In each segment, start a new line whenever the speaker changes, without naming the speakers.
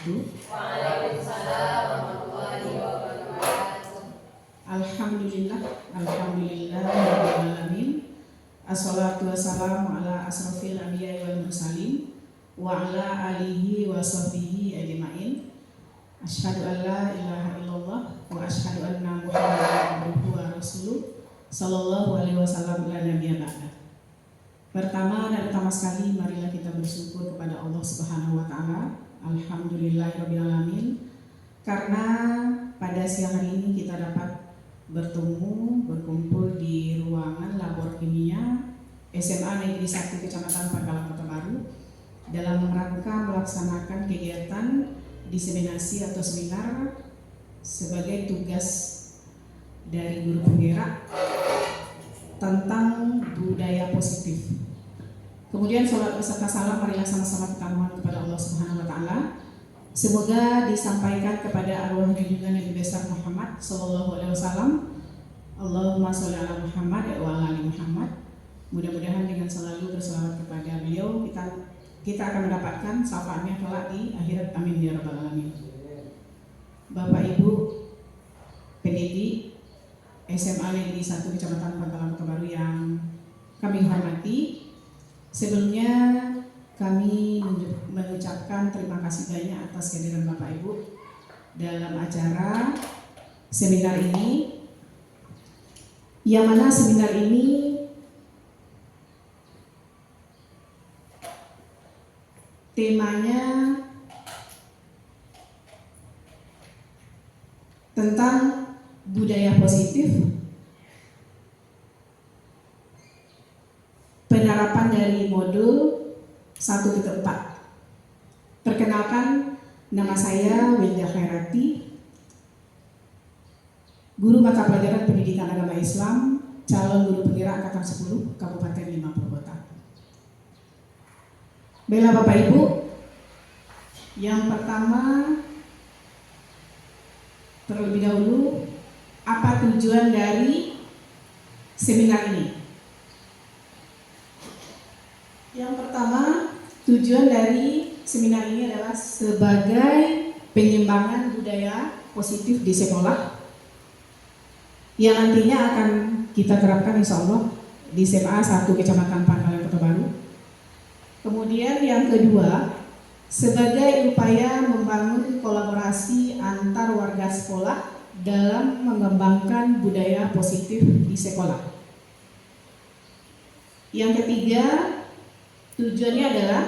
wabarakatuh.
Waalaikumsalam warahmatullahi wabarakatuh.
Alhamdulillah rabbil alamin. Assalatu wassalamu ala asrofil anbiya'i wal mursalin wa ala alihi wa sahbihi ajma'in. Asyhadu an la ilaha illallah wa asyhadu anna Muhammadan abduhu wa rasuluh sallallahu alaihi wasallam la nabiyya ba'da. Pertama dan utama sekali, marilah kita bersyukur kepada Allah Subhanahu wa taala. Alhamdulillahirabbil alamin. Karena pada siang hari ini kita dapat berkumpul di ruangan labor kimia SMA Negeri 1 Kecamatan Pangkalan Kota Baru dalam rangka melaksanakan kegiatan diseminasi atau seminar sebagai tugas dari guru penggerak tentang budaya positif. Kemudian sholat beserta salam marilah sama-sama kita mohon kepada Allah Subhanahu wa taala. Semoga disampaikan kepada arwah junjungan Nabi besar Muhammad sallallahu alaihi wasallam. Allahumma sholli ala Muhammad wa ala ali Muhammad. Mudah-mudahan dengan selalu berselawat kepada beliau kita akan mendapatkan syafaatnya kelak di akhirat, amin ya rabbal alamin. Bapak Ibu pendidik SMA Negeri 1 Kecamatan Pangkalan Kota Baru yang kami hormati, sebelumnya kami mengucapkan terima kasih banyak atas kehadiran Bapak Ibu dalam acara seminar ini, yang mana seminar ini temanya tentang budaya positif, penerapan dari modul 1.4. Perkenalkan, nama saya Wilda Khairati, guru mata pelajaran pendidikan agama Islam, calon guru penggerak angkatan 10 Kabupaten 50 Kota. Baiklah Bapak Ibu, yang pertama terlebih dahulu, apa tujuan dari seminar ini? Yang pertama, tujuan dari seminar ini adalah sebagai penyimbangan budaya positif di sekolah yang nantinya akan kita terapkan insya Allah di SMA 1 Kecamatan Pangkalan Kota Baru. Kemudian yang kedua, sebagai upaya membangun kolaborasi antar warga sekolah dalam mengembangkan budaya positif di sekolah. Yang ketiga, tujuannya adalah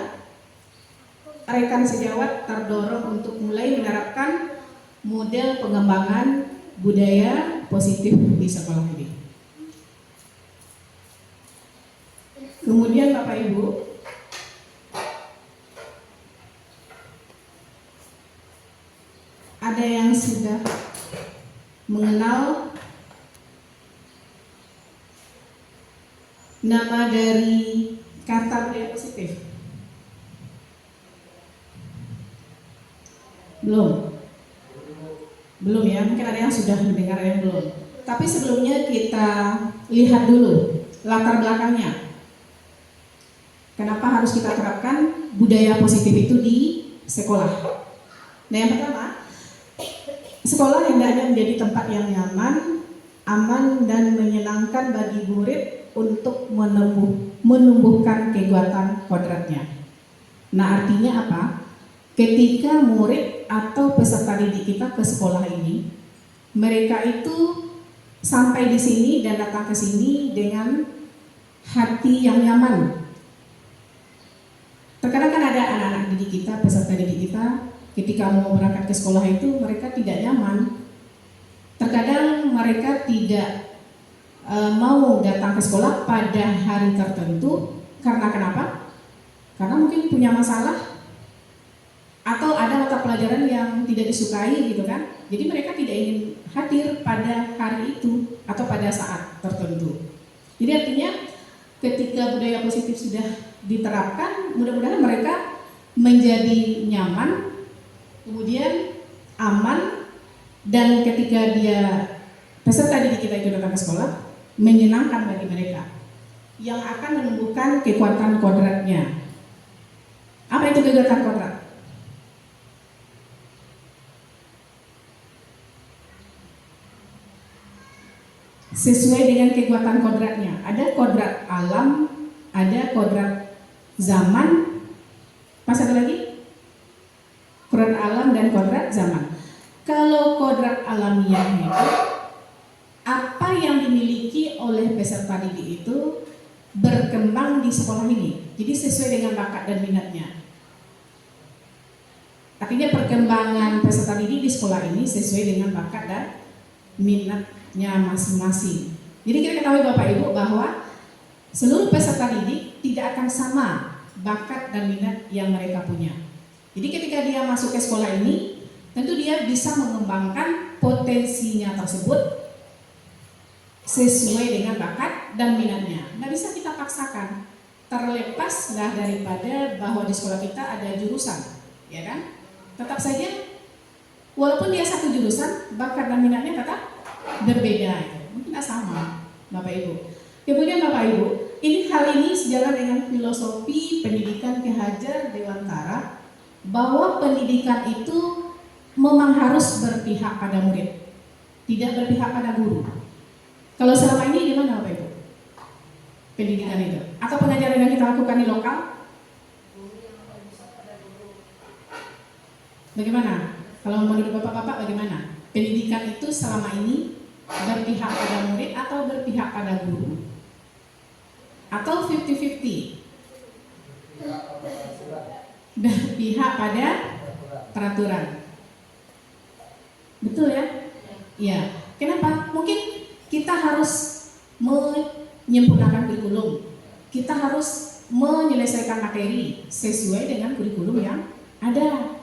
rekan sejawat terdorong untuk mulai menerapkan model pengembangan budaya positif di sekolah ini. Kemudian Bapak Ibu, ada yang sudah mengenal nama dari kata budaya positif? Belum ya, mungkin ada yang sudah mendengar, yang belum. Tapi sebelumnya kita lihat dulu latar belakangnya. Kenapa harus kita terapkan budaya positif itu di sekolah? Nah, yang pertama, sekolah hendaknya menjadi tempat yang nyaman, aman, dan menyenangkan bagi murid untuk menumbuhkan kekuatan kodratnya. Nah, artinya apa? Ketika murid atau peserta didik kita ke sekolah ini, mereka itu sampai di sini dan datang ke sini dengan hati yang nyaman. Terkadang kan ada anak-anak didik kita, peserta didik kita, ketika mau berangkat ke sekolah itu mereka tidak nyaman. Terkadang mereka tidak mau datang ke sekolah pada hari tertentu. Karena kenapa? Karena mungkin punya masalah atau ada mata pelajaran yang tidak disukai gitu kan. Jadi mereka tidak ingin hadir pada hari itu atau pada saat tertentu. Jadi artinya ketika budaya positif sudah diterapkan, mudah-mudahan mereka menjadi nyaman, kemudian aman, dan ketika dia peserta didik kita itu datang ke sekolah, menyenangkan bagi mereka, yang akan menumbuhkan kekuatan kodratnya. Apa itu kekuatan kodrat? sesuai dengan kekuatan kodratnya. Ada kodrat alam, ada kodrat zaman, pas satu lagi? Kodrat alam dan kodrat zaman. Kalau kodrat alamiah itu, apa yang dimiliki oleh peserta didik itu berkembang di sekolah ini. Jadi sesuai dengan bakat dan minatnya. Artinya perkembangan peserta didik di sekolah ini sesuai dengan bakat dan minatnya masing-masing. Jadi kita ketahui Bapak Ibu bahwa seluruh peserta didik tidak akan sama bakat dan minat yang mereka punya. Jadi ketika dia masuk ke sekolah ini, tentu dia bisa mengembangkan potensinya tersebut sesuai dengan bakat dan minatnya. Nggak bisa kita paksakan. Terlepaslah daripada bahwa di sekolah kita ada jurusan, ya kan? Tetap saja, walaupun dia satu jurusan, bakat dan minatnya tetap berbeda. Mungkin tidak sama, Bapak Ibu. Kemudian Bapak Ibu, hal ini sejalan dengan filosofi pendidikan Ki Hajar Dewantara, bahwa pendidikan itu memang harus berpihak pada murid, tidak berpihak pada guru. Kalau selama ini gimana Bapak Ibu? Pendidikan itu atau pengajaran yang kita lakukan di lokal? Bagaimana? Kalau menurut Bapak-bapak bagaimana? Pendidikan itu selama ini berpihak pada murid atau berpihak pada guru? Atau 50-50? Berpihak pada peraturan. Betul ya? Iya. Kenapa? Mungkin kita harus menyempurnakan kurikulum. Kita harus menyelesaikan materi sesuai dengan kurikulum yang ada.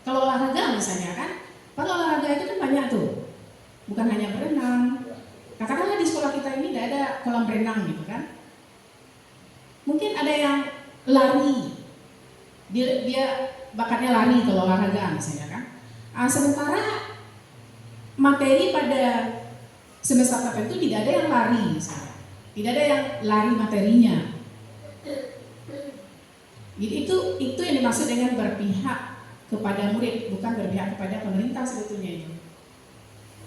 Kalau olahraga misalnya kan, kalau olahraga itu kan banyak tuh. Bukan hanya berenang. Katakanlah di sekolah kita ini tidak ada kolam renang gitu kan. Mungkin ada yang lari. Dia bakatnya lari kalau olahraga misalnya kan. Sementara materi pada semester tertentu tidak ada yang lari misalnya. Tidak ada yang lari materinya. Jadi itu yang dimaksud dengan berpihak kepada murid, bukan berpihak kepada pemerintah sebetulnya itu.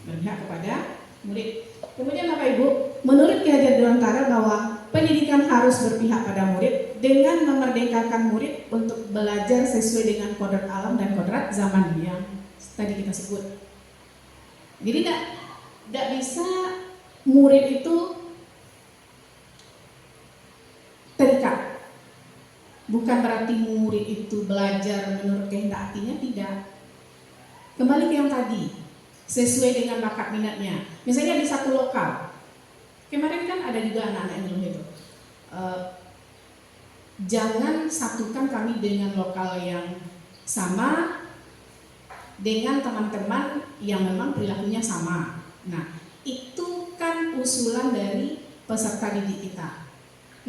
Berpihak kepada murid. Kemudian Bapak Ibu, menurut Ki Hajar Dewantara bahwa pendidikan harus berpihak pada murid dengan memerdekakan murid untuk belajar sesuai dengan kodrat alam dan kodrat zaman yang tadi kita sebut. Jadi tidak bisa murid itu terikat. Bukan berarti murid itu belajar menurut kehendak hatinya, tidak. Kembali ke yang tadi, sesuai dengan bakat minatnya. Misalnya di satu lokal, kemarin kan ada juga anak-anak yang bilang itu, jangan satukan kami dengan lokal yang sama dengan teman-teman yang memang perilakunya sama. Nah, itu kan usulan dari peserta didik kita.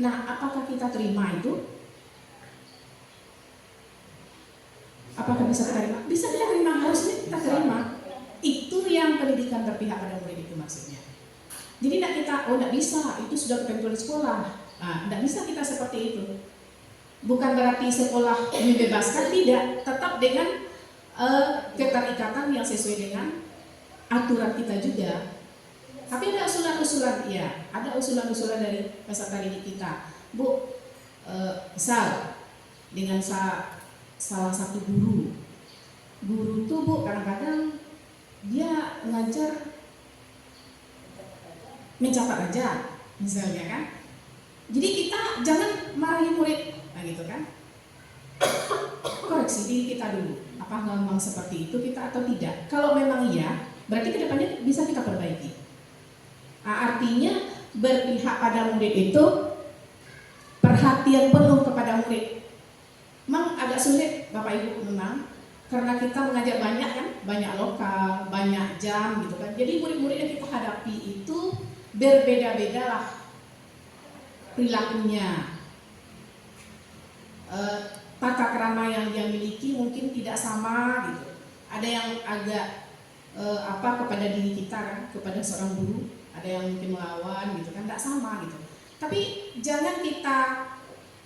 Nah, apakah kita terima itu? Apakah bisa terima? Bisa kita terima, harusnya kita terima. Itu yang pendidikan berpihak pada murid itu maksudnya. Jadi tidak kita, tidak bisa, itu sudah ketentuan sekolah. Tidak bisa kita seperti itu. Bukan berarti sekolah membebaskan, tidak. Tetap dengan keterikatan yang sesuai dengan aturan kita juga. Tapi ada usulan-usulan, ya, ada usulan-usulan dari peserta didik kita. Bu, misal dengan salah satu guru tuh Bu, kadang-kadang dia ngajar mencatat aja, misalnya kan. Jadi kita jangan marahi murid, nah gitu kan. Koreksi diri kita dulu, apa memang seperti itu kita atau tidak. Kalau memang iya, berarti kedepannya bisa kita perbaiki. Artinya berpihak pada murid itu perhatian penuh kepada murid. Memang agak sulit Bapak Ibu memang, karena kita mengajar banyak kan, banyak lokal, banyak jam gitu kan. Jadi murid-murid yang kita hadapi itu berbeda-beda lah perilakunya. Tata krama yang dia miliki mungkin tidak sama gitu. Ada yang agak kepada diri kita kan, kepada seorang guru, ada yang mungkin melawan gitu kan, tidak sama gitu. Tapi jangan kita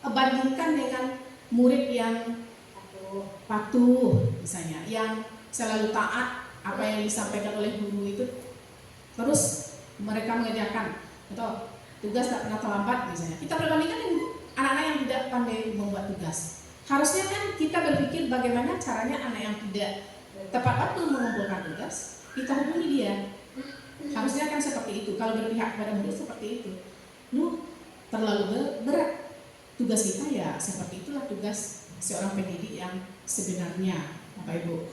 bandingkan dengan murid yang patuh misalnya, yang selalu taat apa yang disampaikan oleh guru itu terus mereka mengerjakan atau tugas tak pernah terlambat misalnya. Kita perbandingkan dengan anak-anak yang tidak pandai membuat tugas. Harusnya kan kita berpikir bagaimana caranya anak yang tidak tepat waktu mengumpulkan tugas, kita hubungi dia. Harusnya kan seperti itu. Kalau berpihak pada murid seperti itu, lu terlalu berat tugas kita, ya seperti itulah tugas seorang pendidik yang sebenarnya, Bapak Ibu.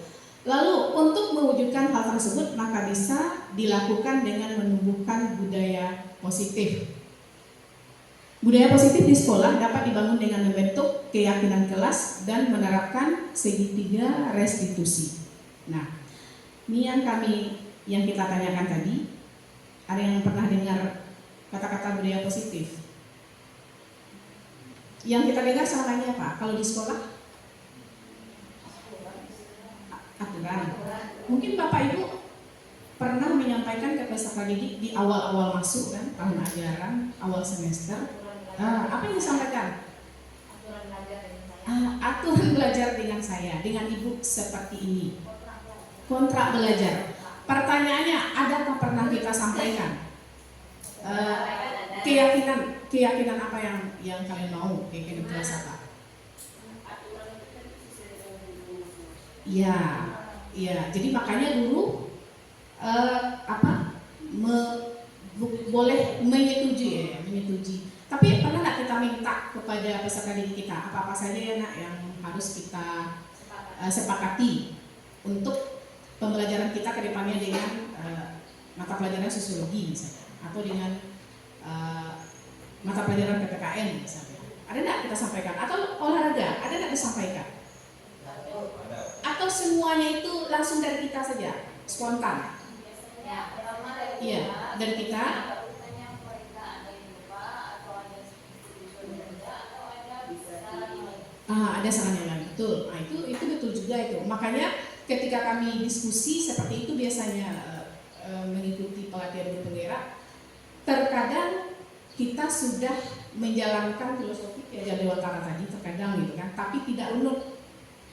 Lalu untuk mewujudkan hal tersebut maka bisa dilakukan dengan menumbuhkan budaya positif. Budaya positif di sekolah dapat dibangun dengan membentuk keyakinan kelas dan menerapkan segitiga restitusi. Nah, ini yang kita tanyakan tadi. Ada yang pernah dengar kata-kata budaya positif? Yang kita dengar selama ini apa? Kalau di sekolah? Aturan. Mungkin Bapak Ibu pernah menyampaikan ke peserta didik di awal-awal masuk kan, tahun ajaran, awal semester. Apa yang disampaikan? Aturan belajar dengan saya, dengan ibu seperti ini. Kontrak belajar. Pertanyaannya, adakah pernah kita sampaikan keyakinan apa yang kalian mau, keyakinan kelas apa? Iya. Jadi makanya guru boleh menyetujui. Tapi pernah nggak kita minta kepada peserta didik kita apa-apa saja ya nak yang harus kita sepakati untuk pembelajaran kita ke depannya dengan mata pelajaran sosiologi misalnya, atau dengan mata pelajaran PPKN misalnya. Ada nggak kita sampaikan? Atau olahraga, ada nggak disampaikan? Atau semuanya itu langsung dari kita saja, spontan? Iya, dari kita. Ada sarannya lagi, betul. Nah, itu betul juga itu. Makanya ketika kami diskusi seperti itu biasanya mengikuti pelatihan guru penggerak, terkadang kita sudah menjalankan filosofi kayak Dewantara tadi terkadang gitu kan, tapi tidak runut,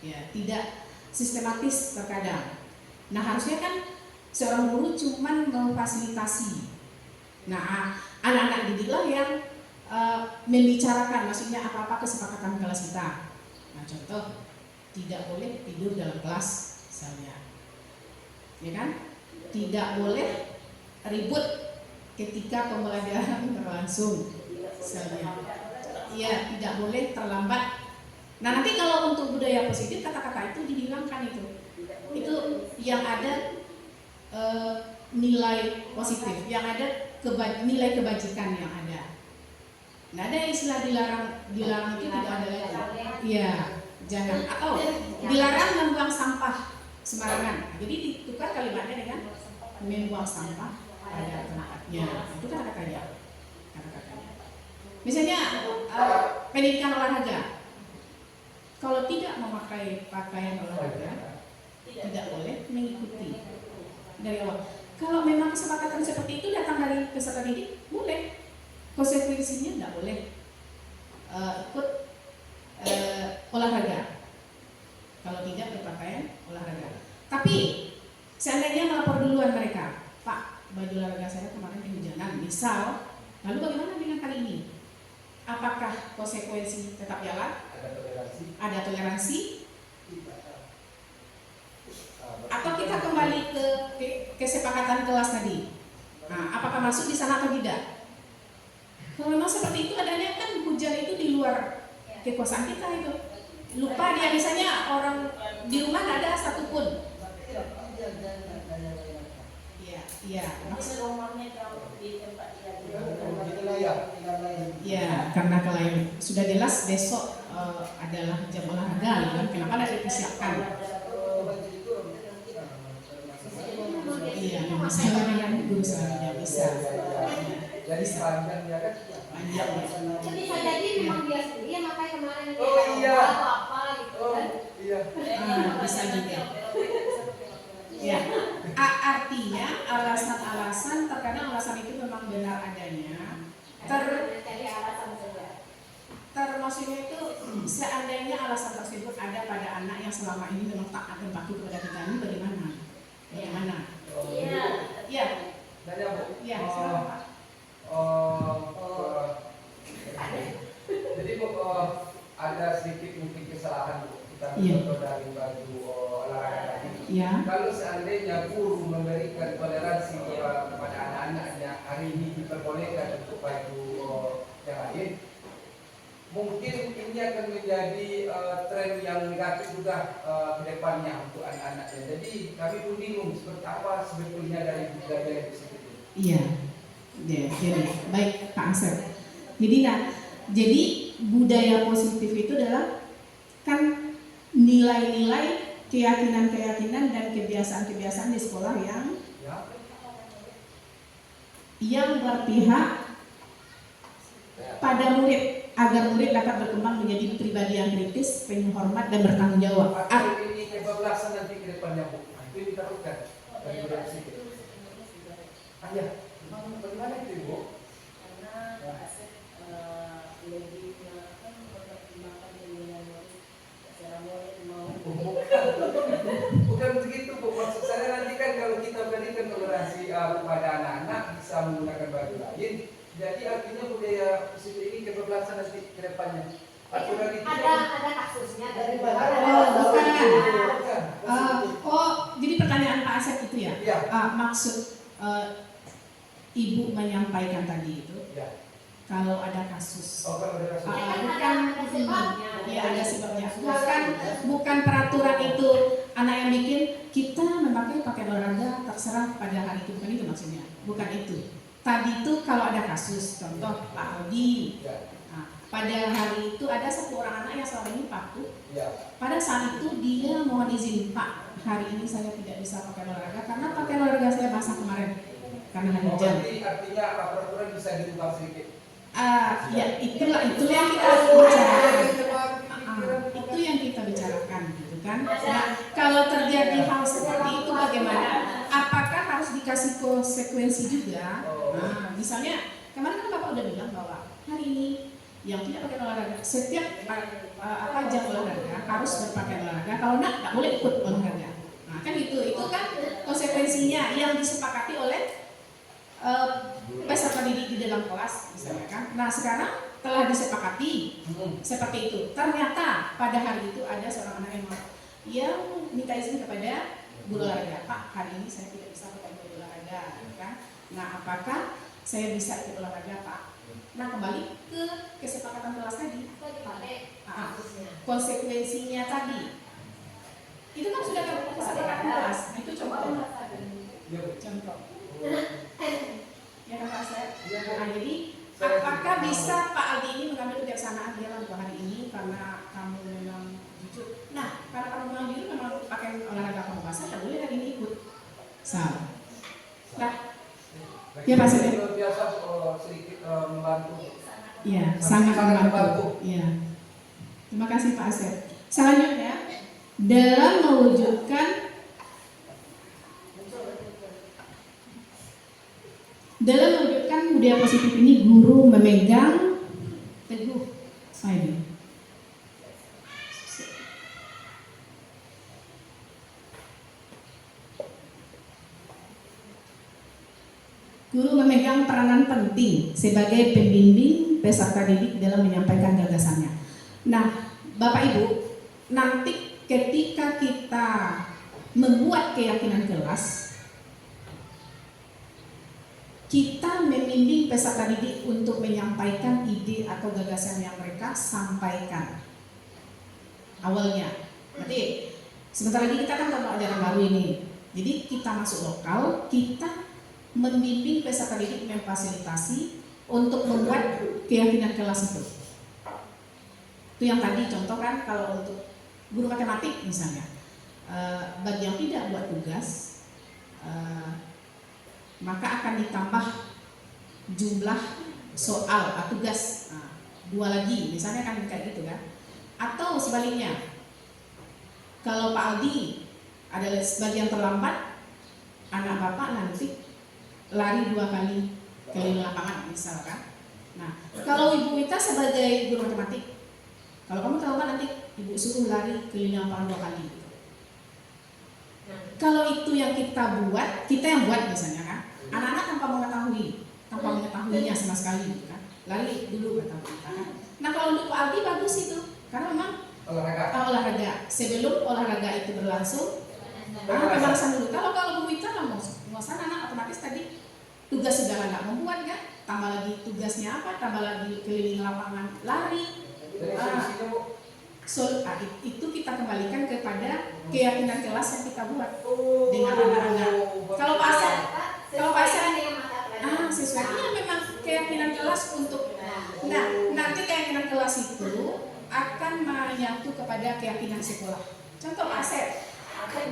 ya, tidak sistematis terkadang. Nah, harusnya kan seorang guru cuman memfasilitasi. Nah, anak-anak didiklah yang membicarakan, maksudnya apa-apa kesepakatan kelas kita. Nah, contoh, tidak boleh tidur dalam kelas misalnya, ya kan? Tidak boleh ribut ketika pembelajaran berlangsung misalnya. Iya, tidak boleh terlambat. Nah, nanti kalau untuk budaya positif, kata-kata itu dihilangkan itu yang ada nilai positif, yang ada nilai kebajikan yang ada. Nggak ada istilah dilarang itu tidak ada lagi. Iya, jangan. Atau dilarang membuang sampah sembarangan. Jadi ditukar kalimatnya dengan membuang sampah pada tempatnya. Itu kata-katanya. Misalnya pendidikan olahraga. Kalau tidak memakai pakaian olahraga, tidak boleh mengikuti dari awal. Kalau memang kesepakatan seperti itu datang dari peserta didik, boleh. Konsekuensinya tidak boleh ikut olahraga kalau tidak berpakaian olahraga. Tapi seandainya melapor duluan mereka, Pak, baju olahraga saya kemarin kehujanan, misal, lalu bagaimana dengan kali ini? Apakah konsekuensi tetap jalan? Ada toleransi? Atau kita kembali ke kesepakatan kelas tadi? Nah, apakah masuk di sana atau tidak? Kalau memang seperti itu adanya kan hujan itu di luar kekuasaan kita itu. Lupa dia, misalnya orang di rumah nggak ada satupun. Iya. Ya, karena kelayaan sudah jelas besok adalah jam olahraga, kan? Kenapa tidak dipersiapkan? Iya, misalnya dengan guru tidak bisa.
Jadi panjang ya kan?
Panjang.
Jadi bisa jadi memang dia sendiri makanya kemarin dia
iya.
apa gitu kan?
Iya.
Bisa juga. Ya, artinya alasan-alasan, terkadang alasan itu memang benar adanya.
Jadi alasan saja.
Termasuknya itu seandainya alasan tersebut ada pada anak yang selama ini memang taat dan patuh kepada kita, ini bagaimana?
Iya.
Iya.
Dari apa?
Iya.
menjadi tren yang negatif juga ke depannya untuk anak-anaknya. Jadi kami pun bingung seperti apa sebetulnya dari budaya itu sendiri.
Iya, ya, jadi baik Pak Asep. Jadi budaya positif itu adalah kan nilai-nilai, keyakinan-keyakinan dan kebiasaan-kebiasaan di sekolah yang berpihak pada murid agar murid dapat berkembang menjadi pribadi yang kritis, penuh hormat dan bertanggung jawab.
Atau ini kebablasan nanti ke depannya Bu. Itu ditakutkan dari budaya positif. Ayah, bagaimana itu Bu?
Karena Pak Asep lebih mempertimbangkan dengan secara moral mau
Bukan begitu Bu. Maksud saya nanti kan kalau kita berikan toleransi kepada anak-anak bisa menggunakan baju lain. Jadi artinya budaya positif ini kebablasan nanti ke depannya. Aturan itu
Ada kasusnya dari
Jadi pertanyaan Pak Asep itu ya?
Iya.
Maksud Ibu menyampaikan tadi itu,
Ya.
kalau ada kasus.
Oh, kalau ada kasus.
Bukan
sebabnya.
Iya, ada sebabnya. Bukan peraturan itu anak yang bikin kita memakai pakaian olahraga terserah pada hari itu, bukan itu maksudnya. Bukan itu. Tadi itu kalau ada kasus, contoh Pak Aldi.
Ya.
Nah, pada hari itu ada satu orang anak yang selama ini patuh.
Ya.
Pada saat itu dia mohon izin, Pak, hari ini saya tidak bisa pakai olahraga karena pakaian olahraga saya basah kemarin karena hari
Oh,
hujan.
berarti artinya peraturan bisa dirubah sedikit.
Ya itulah yang kita bicarakan. Itu yang kita bicarakan, gitu kan? Nah, kalau terjadi hal seperti itu bagaimana? Apakah harus dikasih konsekuensi juga? Nah, misalnya kemarin kan Bapak udah bilang bahwa hari ini yang tidak pakai olahraga setiap jam olahraga harus berpakaian olahraga. Kalau nggak boleh ikut olahraga. Nah, kan itu kan konsekuensinya yang disepakati oleh peserta didik di dalam kelas, misalnya kan. Nah, sekarang telah disepakati seperti itu. Ternyata pada hari itu ada seorang anak yang minta izin kepada guru olahraga, Pak, hari ini saya tidak bisa pakai guru olahraga, kan? Nah, apakah saya bisa ikut olahraga, Pak? Nah, kembali ke kesepakatan kelas tadi. Konsekuensinya tadi. Itu kan sudah kesepakatan kelas. Itu contoh. Contoh. Ya kan Pak Asep? Nah, jadi apakah bisa Pak Aldi ini mengambil kebijaksanaan dia untuk hari ini karena kamu memang jujur? Nah, karena kamu memang jujur memang pakai olahraga kamu basah, tak boleh hari ini ikut. Salah. Nah, ya Pak Asep.
Biasa sedikit membantu.
Iya, sangat membantu. Iya. Terima kasih Pak Asep. Selanjutnya, dalam mewujudkan budaya positif ini, guru memegang teguh guru memegang peranan penting sebagai pembimbing peserta didik dalam menyampaikan gagasannya. Nah, Bapak Ibu, nanti ketika kita membuat keyakinan kelas, kita membimbing peserta didik untuk menyampaikan ide atau gagasan yang mereka sampaikan awalnya. Berarti sebentar lagi kita kan mau ajaran baru ini. Jadi kita masuk lokal, kita membimbing peserta didik, memfasilitasi untuk membuat keyakinan kelas itu. Itu yang tadi contoh kan, kalau untuk guru matematik misalnya, bagi yang tidak buat tugas, maka akan ditambah jumlah soal atau tugas, 2 lagi misalnya, kan kayak gitu kan. Atau sebaliknya, kalau Pak Aldi ada sebagian terlambat, anak Bapak nanti lari 2 kali keliling lapangan misalkan. Nah, kalau Ibu Wita sebagai guru matematik, kalau kamu terlambat nanti Ibu suruh lari keliling lapangan 2 kali. Kalau itu yang kita buat, kita yang buat misalnya kan, anak-anak tanpa mengetahuinya sama sekali gitu kan, lari dulu kata kita kan. Nah, kalau untuk Pak Aldi bagus itu, karena memang olahraga sebelum olahraga itu berlangsung, pemanasan dulu. Kalau Bu Wita lah mau sana, anak otomatis tadi tugas sudah nggak membuat kan, tambah lagi tugasnya apa, tambah lagi keliling lapangan lari.
Jadi solusinya Bu,
Itu kita kembalikan kepada keyakinan kelas yang kita buat
Oh,
dengan anak-anak. Kalau Pak Asep, kalau Pak Asep,
dengan mata pelajaran.
sesuai memang keyakinan kelas untuk. Nah, nanti keyakinan kelas itu akan menyatu kepada keyakinan sekolah. Contoh Pak Asep,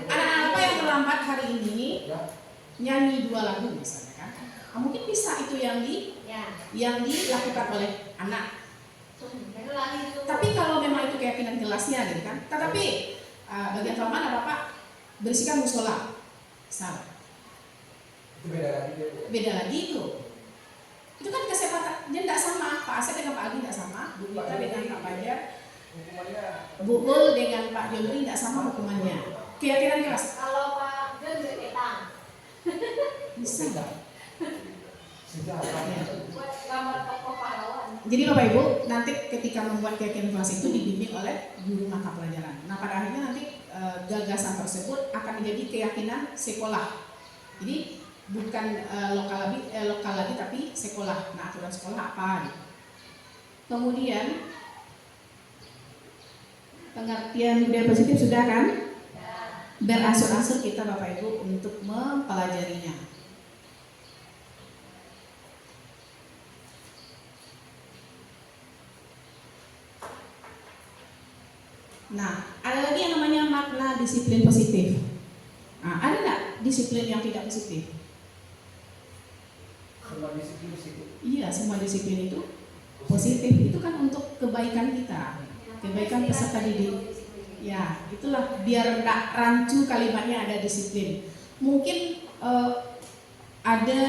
anak-anak apa yang terlambat hari ini nyanyi 2 lagu misalnya kan? Nah, mungkin bisa itu yang dilakukan oleh anak.
Itu lagi itu.
Tapi kalau memang itu keyakinan kelasnya gitu kan. Tetapi bagian terlambat ada Bapak berisikan musola. Salah.
Itu beda lagi dia.
Beda lagi itu. Itu kan kesempatan dia tidak sama. Pak Asep dengan Pak Agi tidak sama. Bu Rita dengan Pak Fajar,
Hukumannya
Bu Ul dengan Pak Jomri tidak sama hukumannya. Keyakinan kelas.
Kalau Pak John berketang
Bisa nggak?
sejarah.
buat gambar tokoh pahlawan.
Jadi Bapak Ibu nanti ketika membuat keyakinan kelas itu dibimbing oleh guru mata pelajaran. Nah pada akhirnya nanti gagasan tersebut akan menjadi keyakinan sekolah. Jadi bukan lokal lagi tapi sekolah. Nah aturan sekolah apa? Gitu. Kemudian pengertian budaya positif sudah kan? Beransur-ansur kita Bapak Ibu untuk mempelajarinya. Nah, ada lagi yang namanya makna disiplin positif. Nah, ada nggak disiplin yang tidak positif?
Semua disiplin itu.
Iya, semua disiplin itu positif. Itu kan untuk kebaikan kita, kebaikan peserta didik. Ya, itulah biar nggak rancu kalimatnya ada disiplin. Mungkin ada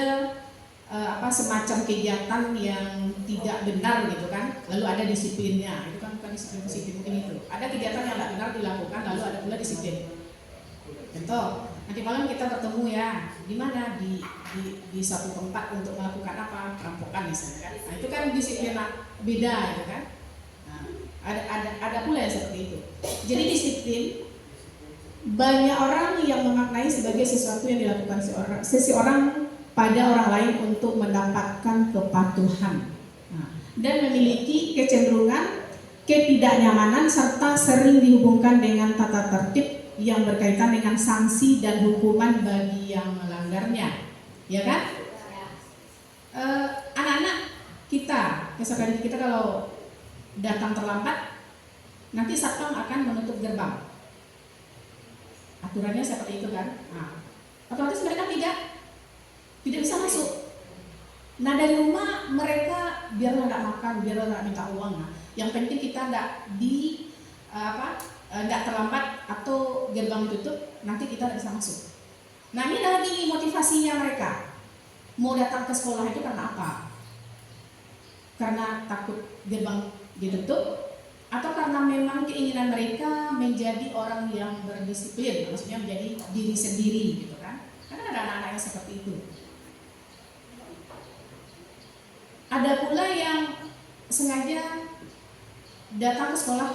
semacam kegiatan yang tidak benar gitu kan, lalu ada disiplinnya. Itu kan bukan disiplin positif, mungkin itu. Ada kegiatan yang tidak benar dilakukan, lalu ada pula disiplin. Contoh, nanti malam kita bertemu ya, di mana di satu tempat untuk melakukan apa, perampokan misalnya kan. Nah, itu kan disiplin beda gitu kan. Nah, ada pula yang seperti itu. Jadi disiplin banyak orang yang memaknai sebagai sesuatu yang dilakukan seseorang pada orang lain untuk mendapatkan kepatuhan. Nah, dan memiliki kecenderungan ketidaknyamanan serta sering dihubungkan dengan tata tertib yang berkaitan dengan sanksi dan hukuman bagi yang melanggarnya, ya kan? Anak-anak kita, peserta didik kita kalau datang terlambat, nanti satpam akan menutup gerbang. Aturannya seperti itu kan? Nah, otomatis mereka tidak bisa masuk. Nah dari rumah mereka biarlah nggak makan, biarlah nggak minta uang. Nah, yang penting kita nggak terlambat atau gerbang ditutup, nanti kita nggak bisa masuk. Nah ini lagi nih motivasinya mereka mau datang ke sekolah itu karena apa? Karena takut gerbang ditutup, atau karena memang keinginan mereka menjadi orang yang berdisiplin, maksudnya menjadi diri sendiri gitu kan? Karena ada anak-anak yang seperti itu. Ada pula yang sengaja datang ke sekolah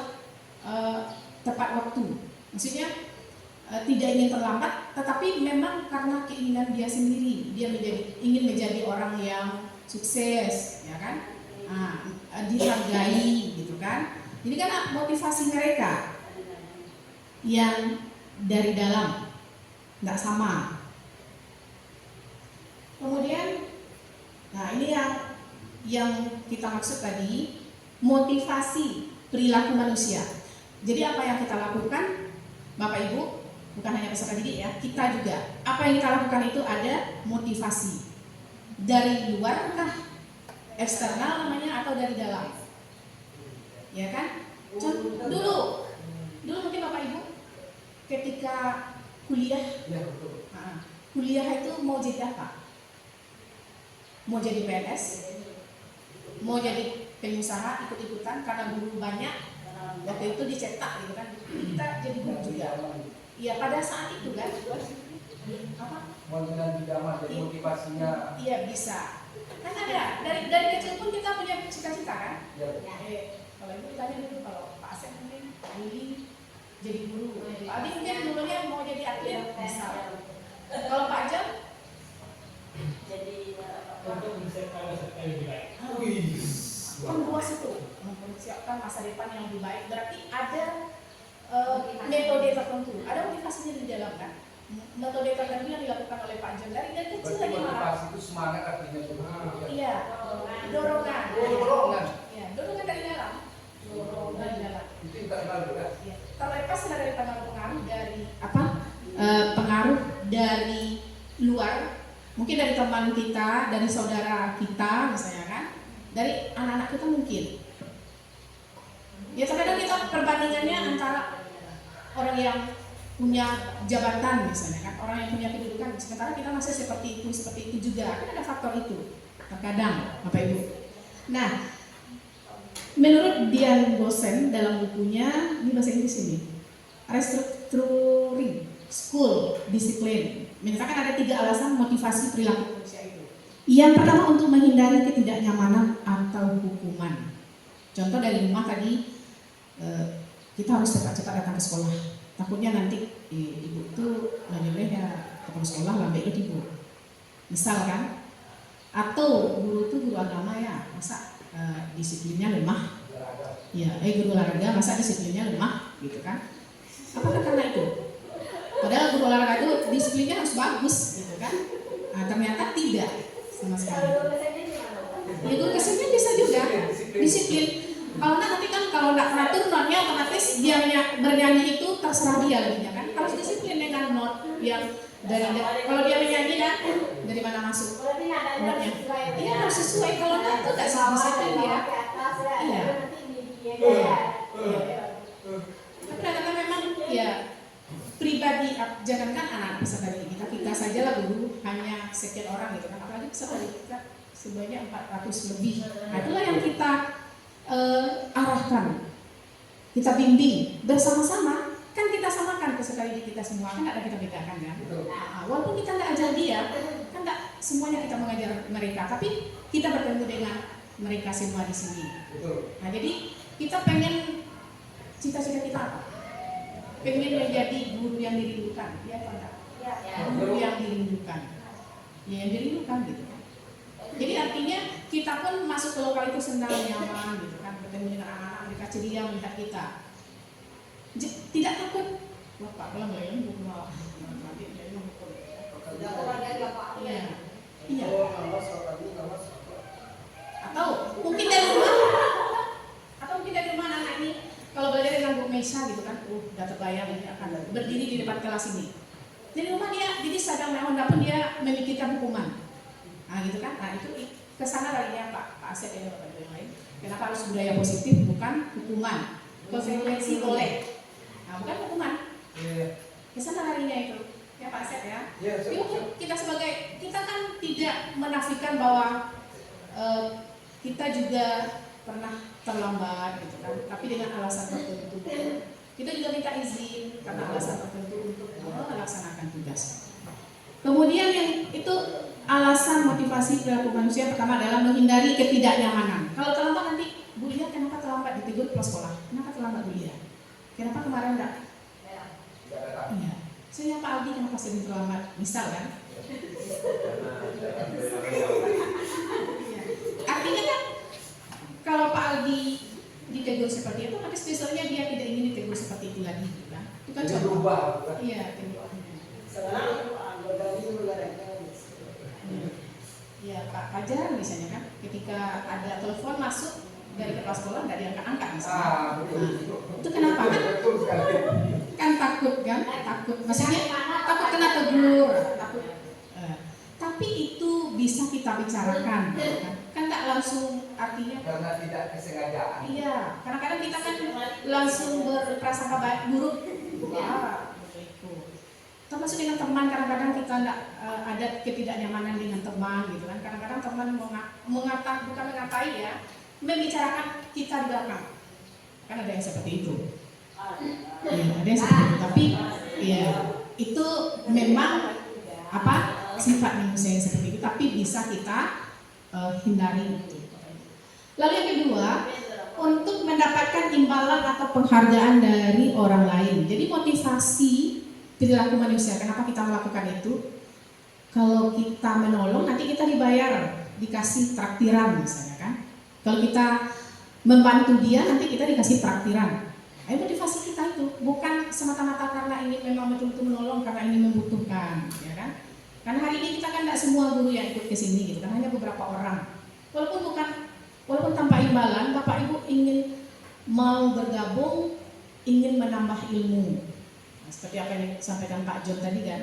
tepat waktu, maksudnya tidak ingin terlambat, tetapi memang karena keinginan dia sendiri, dia ingin menjadi orang yang sukses, ya kan? Dihargai, gitu kan? Ini kan motivasi mereka yang dari dalam nggak sama. Kemudian, nah ini yang kita maksud tadi, motivasi perilaku manusia. Jadi apa yang kita lakukan, Bapak Ibu, bukan hanya peserta didik ya, kita juga. Apa yang kita lakukan itu ada motivasi dari luar, kah eksternal namanya, atau dari dalam, ya kan? Dulu mungkin Bapak Ibu ketika kuliah,
Ya, betul.
kuliah itu mau jadi apa? Mau jadi PNS, mau jadi pengusaha, ikut-ikutan karena guru banyak. Waktu itu dicetak gitu kan, kita jadi guru juga. Iya pada saat itu kan, apa?
Mau dengan idaman, jadi motivasinya.
Iya bisa. Kan ada dari kecil pun kita punya cita-cita kan.
Ya.
Kalau ibu tanya dulu, kalau Pak Asep mungkin Yuli jadi guru. Pak Adi mungkin dulunya mau jadi atlet, bisa. Kalau Pak Jam
Jadi
untuk bisa lebih baik.
kan luas itu. mempersiapkan masa depan yang lebih baik, berarti ada metode tertentu, ada motivasinya di dalam kan. Metode tertentu yang dilakukan oleh Pak John dari kecil
Berarti
lagi malah.
motivasi itu semangat artinya tuh.
Iya, dorongan.
Dorongan.
Iya, dorongan dari dalam. Dorongan dari dalam.
Itu yang tak lalu kan?
Ya, terlepas dari pengaruh-pengaruh dari apa? Pengaruh dari luar, mungkin dari teman kita, dari saudara kita misalnya kan, dari anak-anak kita mungkin. Ya terkadang kita perbandingannya antara orang yang punya jabatan misalnya kan, orang yang punya kedudukan, sementara kita masih seperti itu juga, kan ada faktor itu terkadang Bapak Ibu. Nah, menurut Dian Gosen dalam bukunya, ini bahasa Inggris ini, Restructuring School Discipline, misalkan ada 3 alasan motivasi perilaku manusia itu. Yang pertama untuk menghindari ketidaknyamanan atau hukuman. Contoh dari rumah tadi, kita harus cepat-cepat datang ke sekolah. Takutnya nanti ibu tuh nyeleh ya ke sekolah lambat ibu. Misal kan, atau guru tuh guru agama ya, masa disiplinnya lemah. Ya, guru olahraga masa disiplinnya lemah gitu kan. Apakah karena itu? Padahal guru olahraga itu disiplinnya harus bagus gitu kan. Nah, ternyata tidak sama sekali. Ya guru kesenian bisa juga disiplin. Kalau nanti kan kalau nggak teratur notnya otomatis dia bernyanyi itu terserah dia laginya kan. Harus disiplin dengan not yang dari kalau dia menyanyi kan dari mana masuk notnya. Iya harus sesuai, kalau nggak itu nggak disiplin dia. Iya. Tapi ternyata memang ya pribadi, jangankan anak peserta didik kita saja lah guru hanya sekian orang gitu kan, apalagi peserta didik kita sebanyak 400 lebih. Nah itulah yang kita arahkan, kita bimbing bersama-sama, kan kita samakan peserta didik kita semua, kan ada kita bedakan kan. Nah, walaupun kita nggak ajar dia, kan nggak semuanya kita mengajar mereka, tapi kita bertemu dengan mereka semua di sini. Nah jadi kita pengen cita-cita kita apa? Pengen menjadi guru yang dirindukan, ya apa enggak? Guru yang dirindukan, ya yang dirindukan gitu kan. Jadi artinya kita pun masuk ke lokal itu senang, nyaman gitu kan, bertemu dengan anak-anak, mereka ceria melihat kita. Tidak takut, wah Pak kalau nggak yang buku malah nanti dia menghukum. Iya, iya. Atau mungkin dari rumah anak ini kalau belajar dengan Bu Mesa gitu kan, udah terbayang ini akan berdiri di depan kelas ini. Dari rumah dia, jadi sadar memang pun dia memikirkan hukuman. Nah gitu kan, nah itu kesana larinya Pak Asep ya Bapak Ibu yang lain. Kenapa harus budaya positif bukan hukuman? Konsekuensi boleh, nah bukan hukuman. Kesana larinya itu, ya Pak Asep ya. Kita kan tidak menafikan bahwa kita juga pernah terlambat gitu kan, tapi dengan alasan tertentu. Kita juga minta izin karena alasan tertentu untuk melaksanakan tugas. Kemudian yang itu alasan motivasi perilaku manusia pertama adalah menghindari ketidaknyamanan. Kalau terlambat nanti Bu Lia kenapa terlambat ditegur kepala sekolah? Kenapa terlambat Bu Lia? Kenapa kemarin enggak? Iya. Saya Pak Aldi kenapa sering terlambat? Misal kan? Artinya kan kalau Pak Aldi ditegur seperti itu, maka besoknya dia tidak ingin ditegur seperti itu lagi, kan? Itu kan contoh. Iya, Iya, Pak Fajar misalnya kan, ketika ada telepon masuk dari kepala sekolah nggak diangkat-angkat misalnya. Itu kenapa kan? Kan takut kan? Takut, maksudnya takut kena tegur, takut. Tapi itu bisa kita bicarakan, kan nggak langsung artinya.
Karena tidak kesengajaan.
Iya, kadang-kadang kita kan langsung berprasangka baik buruk. Ya, begitu. Termasuk dengan teman, kadang-kadang kita nggak ada ketidaknyamanan dengan teman gitu kan. Kadang-kadang teman bukan mengatai ya, membicarakan kita di belakang. Kan ada yang seperti itu. Ya, ada yang seperti itu. Tapi ya itu memang apa sifat manusia yang seperti itu. Tapi bisa kita hindari itu. Lalu yang kedua, untuk mendapatkan imbalan atau penghargaan dari orang lain. Jadi motivasi perilaku manusia, kenapa kita melakukan itu? Kalau kita menolong, nanti kita dibayar, dikasih traktiran misalnya kan. Kalau kita membantu dia, nanti kita dikasih traktiran. Motivasi kita itu bukan semata-mata karena ingin memang betul-betul menolong, karena ingin membutuhkan, ya kan? Karena hari ini kita kan tidak semua guru yang ikut ke sini gitu kan, hanya beberapa orang. Walaupun tanpa imbalan, Bapak Ibu ingin mau bergabung, ingin menambah ilmu. Nah, seperti apa yang disampaikan Pak John tadi kan.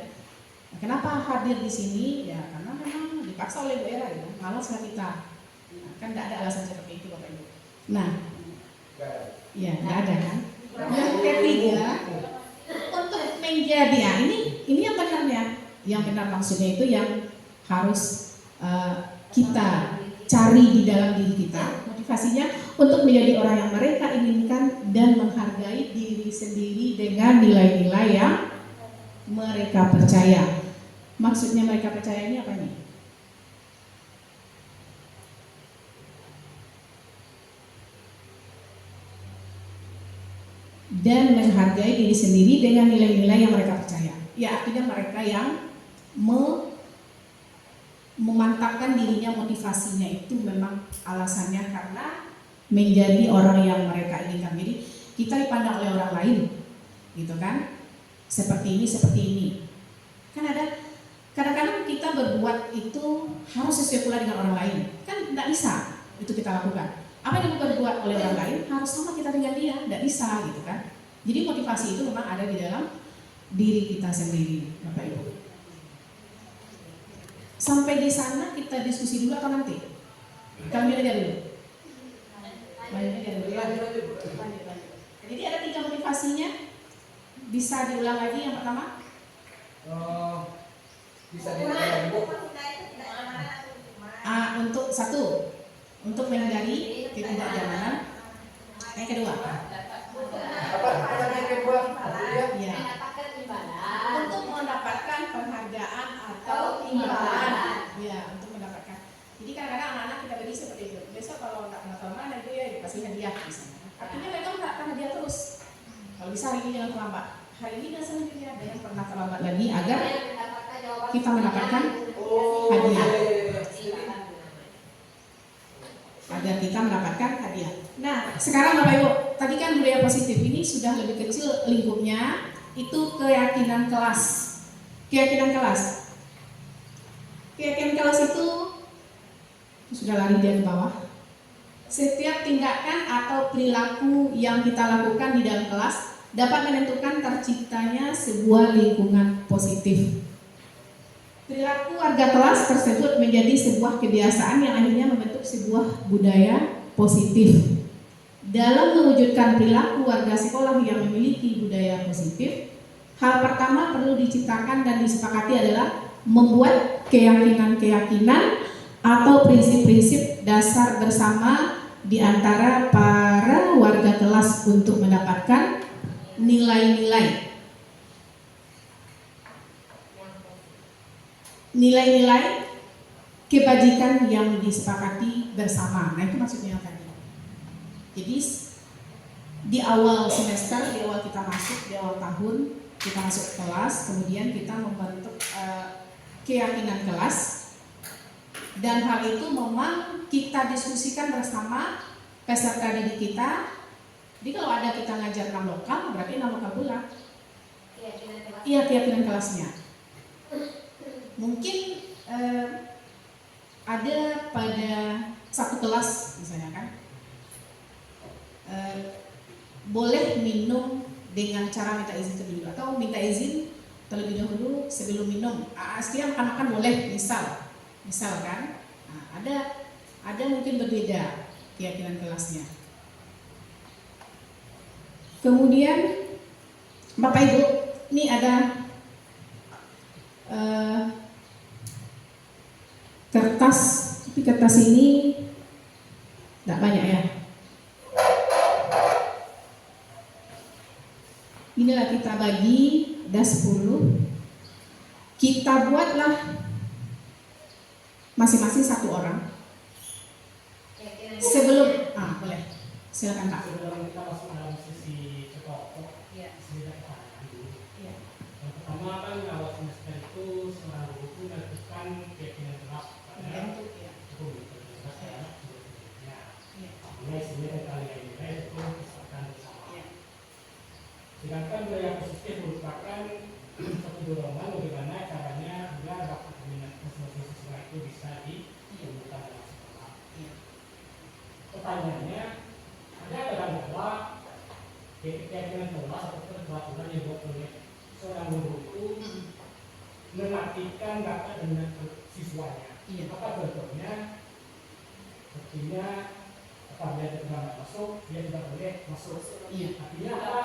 Nah, kenapa hadir di sini? Ya karena memang dipaksa oleh Bu Era ya, malaslah kita. Nah, kan tidak ada alasan seperti itu Bapak Ibu. Nah, ya nggak ada kan. Yang ketiga, untuk menjadi ini yang benarnya, yang benar maksudnya itu yang harus kita cari di dalam diri kita, motivasinya untuk menjadi orang yang mereka inginkan dan menghargai diri sendiri dengan nilai-nilai yang mereka percaya. Maksudnya mereka percaya ini apa nih? Dan menghargai diri sendiri dengan nilai-nilai yang mereka percaya. Ya artinya mereka yang memantapkan dirinya, motivasinya itu memang alasannya karena menjadi orang yang mereka inginkan. Jadi kita dipandang oleh orang lain, gitu kan? Seperti ini. Kan ada kadang-kadang kita berbuat itu harus sesuai pula dengan orang lain. Kan tidak bisa itu kita lakukan. Apa yang dibuat oleh orang lain harus sama kita dengan dia, tidak bisa gitu kan. Jadi motivasi itu memang ada di dalam diri kita sendiri, Bapak Ibu. Sampai di sana kita diskusi dulu atau nanti? Kami aja dulu. Jadi ada 3 motivasinya. Bisa diulang lagi yang pertama?
Bisa diulang Bu.
Untuk 1, untuk menghindari ketidaknyamanan. Yang kedua,
Apa yang kedua?
ya,
Mendapatkan imbalan.
untuk mendapatkan penghargaan atau imbalan. Ya, untuk mendapatkan. Jadi kadang-kadang anak-anak kita beri seperti itu. Besok kalau nggak terlambat itu ya dikasih hadiah misalnya. Artinya mereka mendapatkan hadiah terus. Kalau bisa hari ini jangan terlambat. Hari ini nggak senang juga ada yang pernah terlambat lagi agar kita mendapatkan hadiah. Agar kita mendapatkan hadiah. Nah, sekarang Bapak Ibu, tadi kan budaya positif ini sudah lebih kecil lingkupnya, itu keyakinan kelas. Keyakinan kelas itu sudah lari dia ke bawah. Setiap tindakan atau perilaku yang kita lakukan di dalam kelas dapat menentukan terciptanya sebuah lingkungan positif. Perilaku warga kelas tersebut menjadi sebuah kebiasaan yang akhirnya membentuk sebuah budaya positif. Dalam mewujudkan perilaku warga sekolah yang memiliki budaya positif, hal pertama perlu diciptakan dan disepakati adalah membuat keyakinan-keyakinan atau prinsip-prinsip dasar bersama di antara para warga kelas untuk mendapatkan nilai-nilai kebajikan yang disepakati bersama. Nah, itu maksudnya tadi. Jadi di awal semester, di awal kita masuk, di awal tahun kita masuk kelas, kemudian kita membentuk keyakinan kelas, dan hal itu memang kita diskusikan bersama peserta didik kita. Jadi kalau ada kita ngajar 6 lokal, berarti 6 lokal pula. Iya, keyakinan kelasnya. Mungkin ada pada satu kelas misalnya kan, boleh minum dengan cara minta izin terlebih dulu, atau minta izin terlebih dahulu sebelum minum. Setiap anak-anak boleh, misal kan. Nah, ada mungkin berbeda keyakinan kelasnya. Kemudian Bapak Ibu, ini ada kertas, tapi kertas ini tidak banyak ya. Inilah kita bagi, ada 10. Kita buatlah masing-masing 1 orang. Sebelum, boleh, silakan Pak.
Sebelum kita masuk dalam sesi pokok, kita tanya dulu. Yang pertama kan awal semester itu seorang guru itu melakukan keyakinan kelas pada cukup mulai sini kita pertanyaannya, ada dalam bahwa keyakinan kelas atau peraturan yang dibuat oleh seorang guru itu mematikan data dengan siswanya.
Iya.
Apa contohnya? Artinya apabila dia tidak masuk, dia tidak boleh masuk.
Iya.
Artinya apa?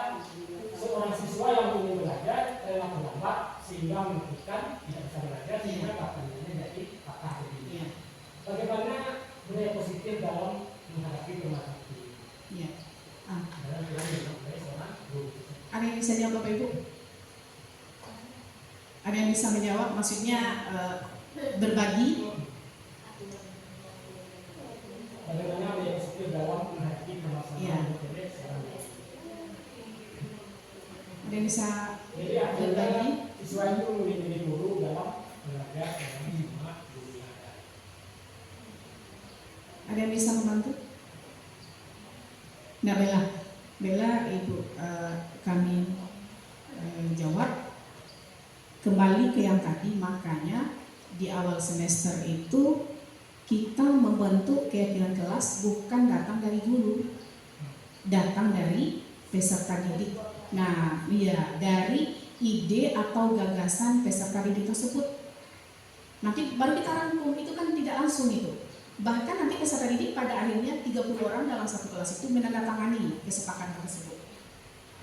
Seorang siswa yang ingin belajar rela terlambat sehingga mematikan tidak bisa belajar sehingga katanya jadi patah begini.
Iya.
Bagaimana budaya positif dalam menghadapi permasalahan ini?
Iya.
Dalam seorang guru.
Ada yang bisa jawab Bapak Ibu? Ada yang bisa menjawab? Maksudnya berbagi?
Bagaimana budaya positif dalam menghadapi permasalahan
Iya. Ada yang bisa
Jadi akhirnya
berbagi?
siswa itu menjadi guru dalam belajar dalam semua guru yang ada.
Ada yang bisa membantu? Nah, Bella Ibu kami jawab kembali ke yang tadi. Makanya di awal semester itu kita membentuk keyakinan kelas bukan datang dari guru, datang dari peserta didik. Nah, iya, dari ide atau gagasan peserta didik tersebut. Nanti baru kita rangkum, itu kan tidak langsung itu. Bahkan nanti peserta didik pada akhirnya 30 orang dalam satu kelas itu menandatangani kesepakatan tersebut.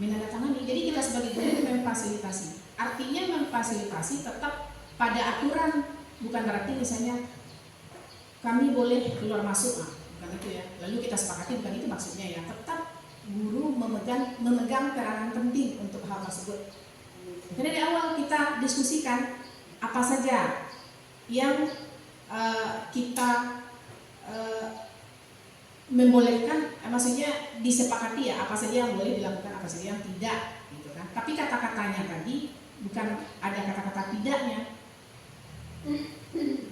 Menandatangani, jadi kita sebagai guru memfasilitasi. Artinya memfasilitasi tetap pada aturan, bukan berarti misalnya kami boleh keluar masuk, bukan itu ya. Lalu kita sepakati, bukan itu maksudnya ya. Tetap guru memegang peranan penting untuk hal tersebut. Karena di awal kita diskusikan apa saja yang kita membolehkan, maksudnya disepakati ya, apa saja yang boleh dilakukan, apa saja yang tidak, gitu kan. Tapi kata-katanya tadi bukan ada kata-kata tidaknya.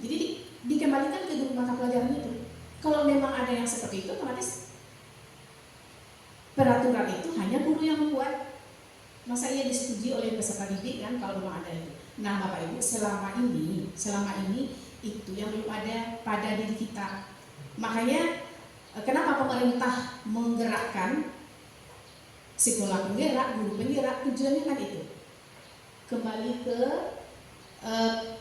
Jadi dikembalikan ke guru mata pelajaran itu. Kalau memang ada yang seperti itu, otomatis peraturan itu hanya guru yang membuat. Masa ia disetujui oleh peserta didik kan kalau memang ada itu. Nah, Bapak Ibu, selama ini itu yang belum ada pada diri kita. Makanya kenapa pemerintah menggerakkan psikolog penggerak, guru penggerak, tujuannya kan itu. Kembali ke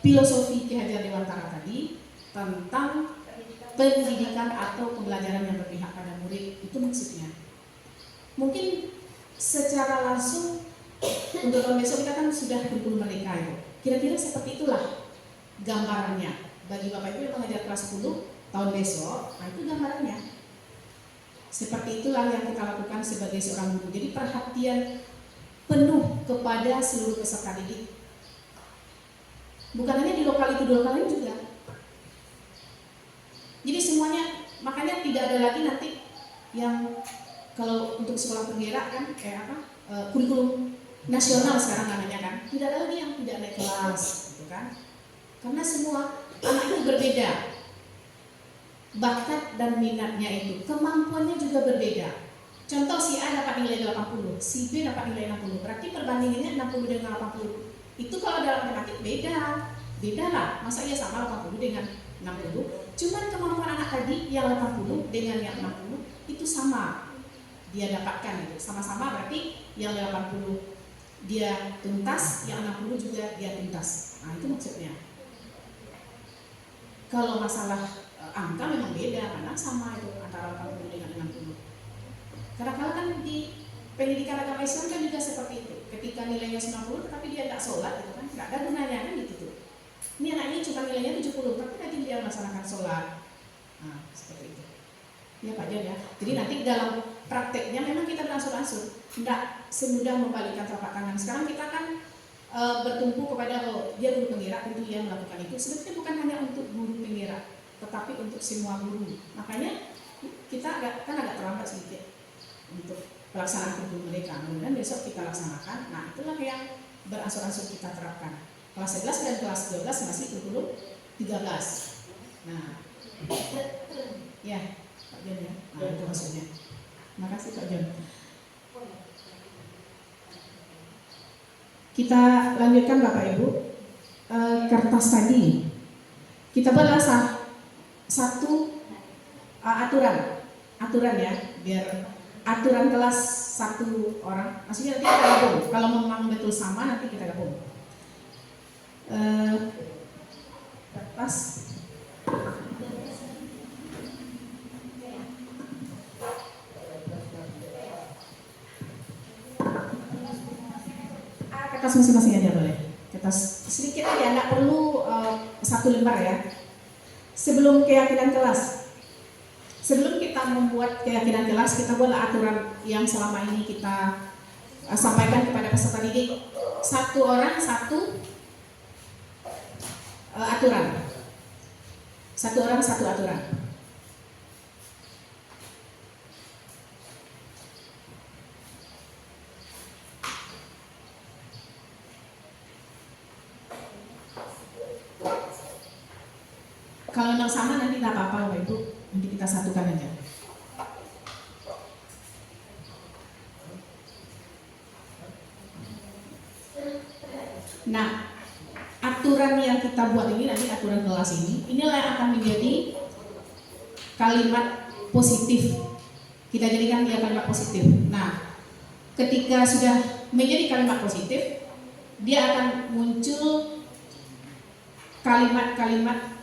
filosofi Ki Hajar Dewantara tadi tentang pendidikan atau pembelajaran yang berpihak pada murid, itu maksudnya. Mungkin secara langsung untuk tahun besok kita kan sudah kurikulum merdeka itu. Kira-kira seperti itulah gambarannya. Bagi Bapak Ibu yang mengajar kelas 10 tahun besok, nah itu gambarannya. Seperti itulah yang kita lakukan sebagai seorang guru. Jadi perhatian penuh kepada seluruh peserta didik. Bukan hanya di lokal itu, di lokal lain juga. Jadi semuanya, makanya tidak ada lagi nanti yang kalau untuk sekolah penggerak kan kayak apa, kurikulum nasional sekarang namanya kan, tidak ada lagi yang tidak naik kelas gitu kan, karena semua anak itu berbeda, bakat dan minatnya itu, kemampuannya juga berbeda. Contoh si A dapat nilai 80, si B dapat nilai 60, berarti perbandingannya 60 dengan 80. Itu kalau dalam matematik beda lah, masa ia sama 80 dengan 60. Cuman kemampuan anak tadi yang 80 dengan yang 60 itu sama dia dapatkan itu, sama-sama berarti yang 80 dia tuntas, yang 60 juga dia tuntas. Nah itu maksudnya. Kalau masalah angka memang beda, karena sama itu antara 80 dengan 60. Kadang-kadang kan di pendidikan agama Islam kan juga seperti itu. Ketika nilainya 90 tapi dia tidak sholat gitu kan, nggak ada gunanya kan gitu tuh. Ini anaknya cuma nilainya 70 tapi tadi dia melaksanakan sholat. Nah seperti itu. Ya Pak Jon ya. Jadi nanti dalam prakteknya memang kita beransur-ansur, tidak semudah membalikkan telapak tangan. Sekarang kita kan bertumpu kepada dia guru penggerak, tentu dia melakukan itu. Sebenarnya bukan hanya untuk guru penggerak, tetapi untuk semua guru. Makanya kita agak terlambat sedikit untuk pelaksanaan kurikulum mereka. Kemudian besok kita laksanakan. Nah itulah yang beransur-ansur kita terapkan. Kelas 11 dan kelas 12 masih kurikulum 13. Nah, ya Pak Jon ya. Nah itu maksudnya. Terima kasih Pak Jon. Kita lanjutkan Bapak Ibu. Kertas tadi kita bahas satu aturan aturan ya, biar aturan kelas satu orang, maksudnya nanti kita gabung. Kalau memang betul sama nanti kita gabung. Pas. Kertas masing-masing aja boleh. Kertas sedikit aja, nggak perlu satu lembar ya. Sebelum keyakinan kelas, sebelum kita membuat keyakinan kelas, kita buatlah aturan yang selama ini kita sampaikan kepada peserta didik. Satu orang satu aturan. Satu orang satu aturan. Kalau memang sama nanti tidak apa-apa Bapak Ibu, nanti kita satukan aja. Nah, aturan yang kita buat ini nanti aturan kelas inilah yang akan menjadi kalimat positif. Kita jadikan dia kalimat positif. Nah, ketika sudah menjadi kalimat positif, dia akan muncul kalimat-kalimat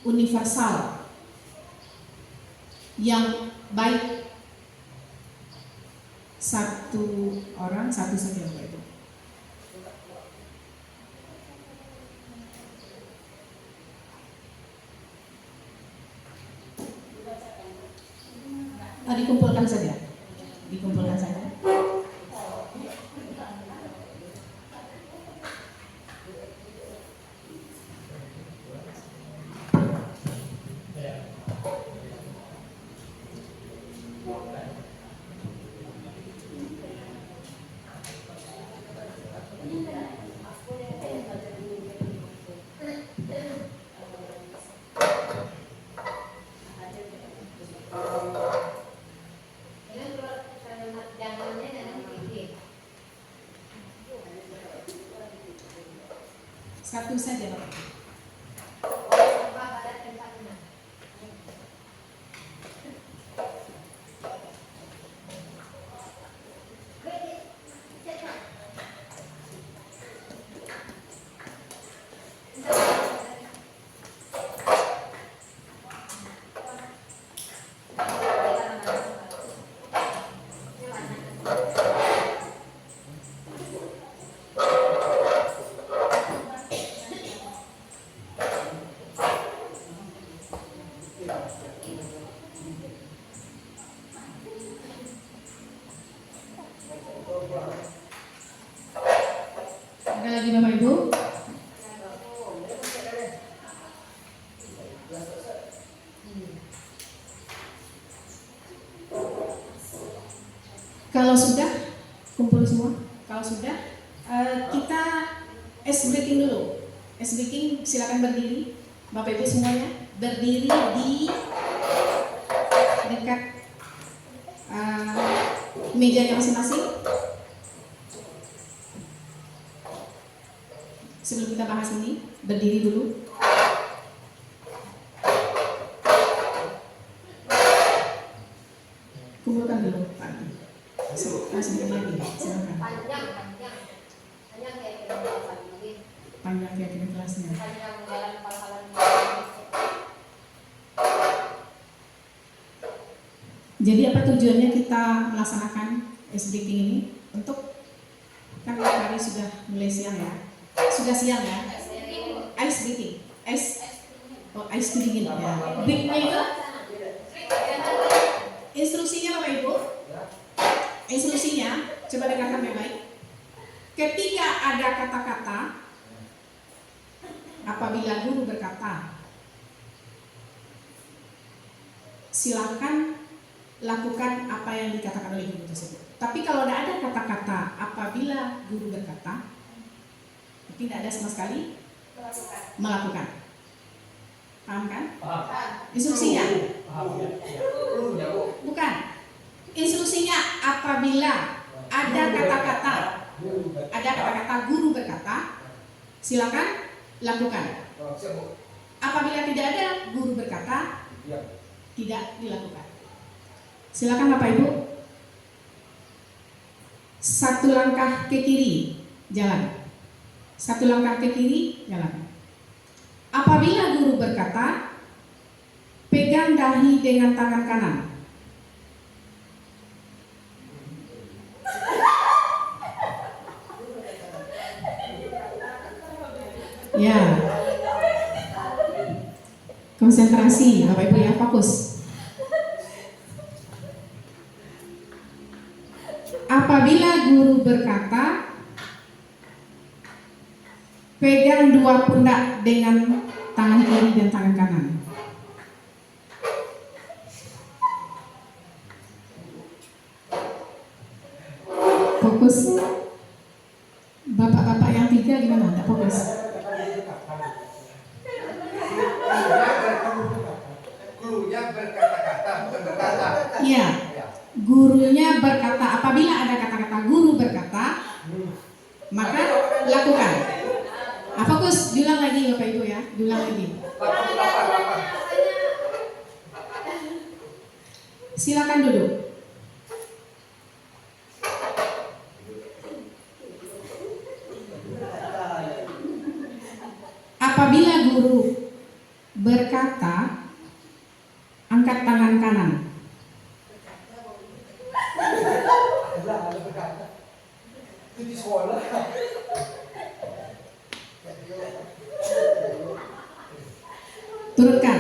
universal yang baik. Satu orang satu saja Bapak Ibu. Dikumpulkan saja. Dikumpulkan saja. Satu saja Bapak. Ada lagi Bapak Ibu? Kalau sudah kumpul semua, kalau sudah kita ice breaking dulu. Ice breaking, silakan berdiri, Bapak Ibu semuanya berdiri di dekat mejanya masing-masing. Sebelum kita bahas ini, berdiri dulu. Kumpulkan dulu Pak. Langsung lagi, silakan.
Panjang kayak gini.
Panjang keyakinan kelasnya.
Panjang jalan pasalan.
Jadi apa tujuannya kita melaksanakan ice breaking ini? Untuk kan hari sudah mulai siang ya. Sudah siang ya. Ice breaking. Ice dingin ya. Breaknya itu instruksinya Bapak Ibu. Instruksinya coba dengarkan baik-baik. Ketika ada kata-kata, apabila guru berkata, silakan lakukan apa yang dikatakan oleh guru tersebut. Tapi kalau tidak ada kata-kata apabila guru berkata, tidak ada sama sekali melakukan. Paham kan? Instruksinya? Bukan. Instruksinya apabila ada kata-kata guru berkata, silakan lakukan. Apabila tidak ada guru berkata, tidak dilakukan. Silakan Bapak Ibu. Satu langkah ke kiri, jalan. Satu langkah ke kiri, jalan. Apabila guru berkata, pegang dahi dengan tangan kanan. Ya. Konsentrasi, Bapak Ibu ya, fokus. Apabila guru berkata, pegang dua pundak dengan tangan kiri dan tangan kanan. Fokus. Bapak-bapak yang tiga gimana? Tidak fokus.
Gurunya berkata-kata, bukan berkata.
Iya. Gurunya berkata, apabila ada kata-kata guru berkata, maka lakukan. Fokus, diulang lagi Bapak Ibu ya, diulang lagi. Silakan duduk. Apabila guru berkata, angkat tangan kanan.
Itu di sekolah.
Turunkan.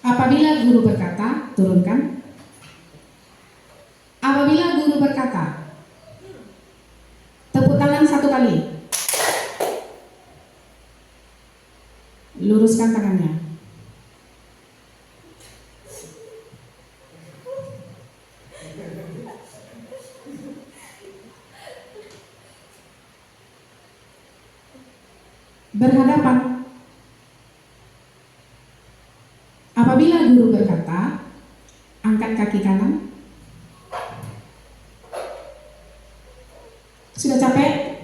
Apabila guru berkata, turunkan. Apabila guru berkata, tepuk tangan satu kali. Luruskan tangannya. Berhadapan. Apabila guru berkata, angkat kaki kanan. Sudah capek?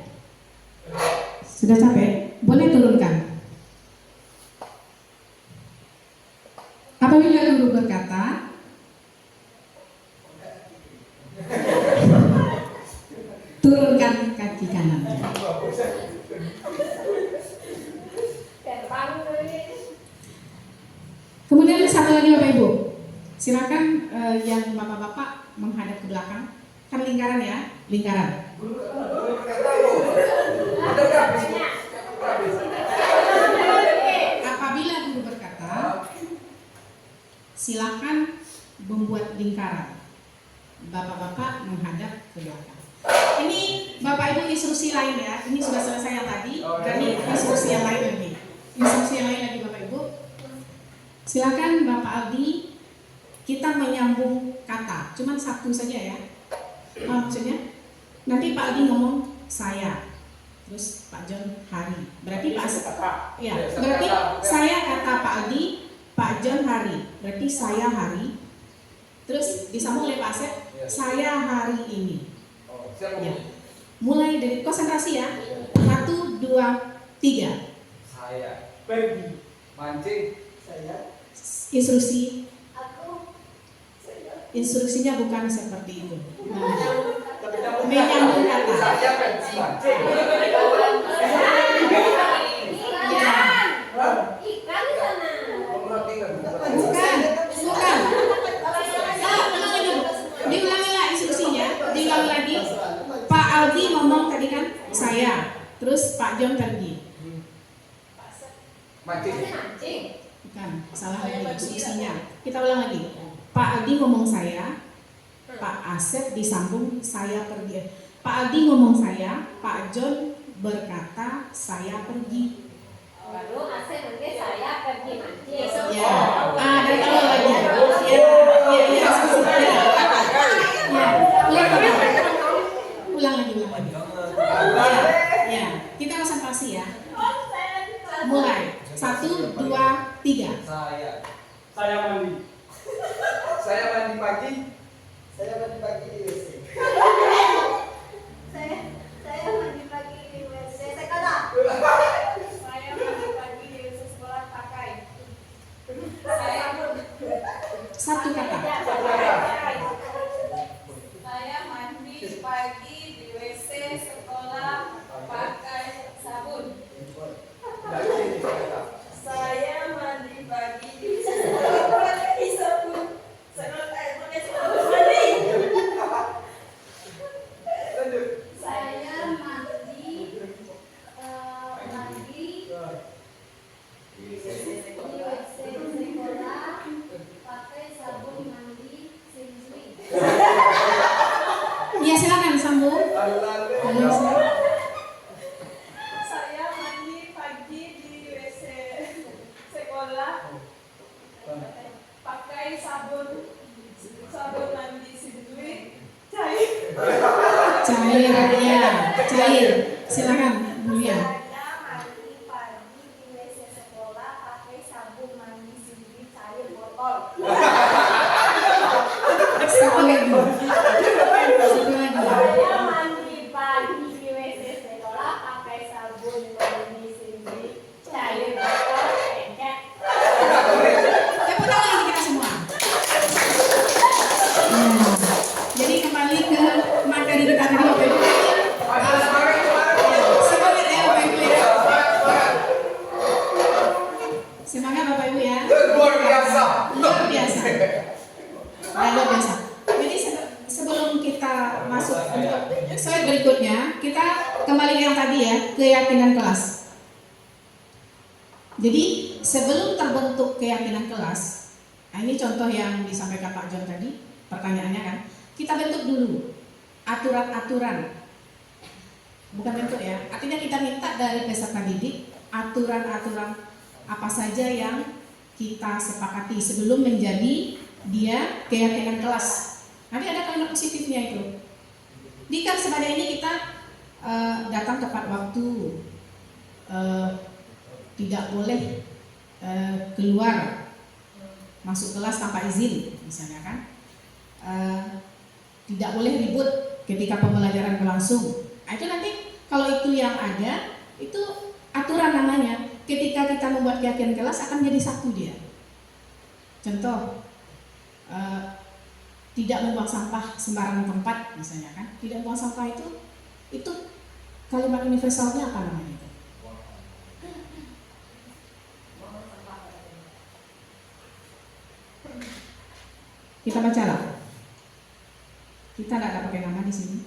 Sudah capek? Boleh turunkan. Apabila guru berkata, turunkan kaki kanan. Kemudian satu lagi Bapak Ibu, silakan yang bapak-bapak menghadap ke belakang, kan lingkaran ya, lingkaran. Apabila guru berkata, silakan membuat lingkaran. Bapak-bapak menghadap ke belakang. Ini Bapak Ibu instruksi lain ya, ini sudah selesai yang tadi, dan ini instruksi yang lain lagi. Instruksi yang lain lagi Bapak Ibu. Silakan Bapak Aldi, kita menyambung kata, cuman satu saja ya. Maksudnya, nanti Pak Aldi ngomong saya, terus Pak John hari. Berarti ya, berarti saya kata Pak Aldi, Pak John hari. Berarti saya hari. Terus disambung oleh Pak Asep, saya hari ini. Ya. Mulai dari konsentrasi ya. 1, 2, 3.
Saya pergi mancing. Saya
Instruksi.
Aku.
Instruksinya bukan seperti itu. Menyambung kata.
Saya pergi mancing.
Ikan di sana.
Bukan. Diulangi lah instruksinya. Diulangi lagi. Pak Aldi ngomong tadi kan saya. Terus Pak John pergi.
Mancing.
Bukan, salah lagi instruksinya. Kita ulang lagi. Pak Aldi ngomong saya, Pak Asep disambung saya pergi. Pak Aldi ngomong saya, Pak John berkata saya pergi.
Baru Asep nanti saya pergi mancing.
Ya, dan kalau lagi. Ya. Ulang lagi. Ya. Kita konsentrasi ya. Mulai. 1, 2, 3.
Saya mandi. Saya mandi pagi.
Saya mandi pagi di WC sekolah. Saya mandi pagi di WC
Silakan, Mulia.
Saya mandi pagi di WC sekolah pakai sabun mandi sendiri cair botol.
Satu lagi. Satu lagi.
Saya mandi pagi di WC sekolah pakai sabun mandi sendiri cair botol paket.
Tepuk tangan lagi kita semua. Nah, jadi kembali ke materi kita tadi Bapak Ibu. Semangat ya Bapak Ibu ya. Semangat Bapak Ibu ya.
Luar biasa.
Luar biasa. Nah, luar biasa. Jadi sebelum kita masuk untuk slide berikutnya, kita kembali ke yang tadi ya, keyakinan kelas. Jadi sebelum terbentuk keyakinan kelas, nah ini contoh yang disampaikan Pak John tadi, pertanyaannya kan, kita bentuk dulu aturan-aturan, bukan bentuk ya, artinya kita minta dari peserta didik aturan-aturan apa saja yang kita sepakati sebelum menjadi dia keyakinan kelas. Nanti ada kalimat positifnya itu. Jika sebagai ini kita datang tepat waktu, tidak boleh keluar masuk kelas tanpa izin, misalnya kan, tidak boleh ribut ketika pembelajaran berlangsung. Nah, itu nanti kalau itu yang ada, itu aturan namanya. Ketika kita membuat keyakinan kelas akan jadi satu dia. Contoh, tidak membuang sampah sembarangan tempat, misalnya kan. Tidak membuang sampah itu kalimat universalnya apa namanya itu? Kita baca lah. Kita tidak pakai nama di sini.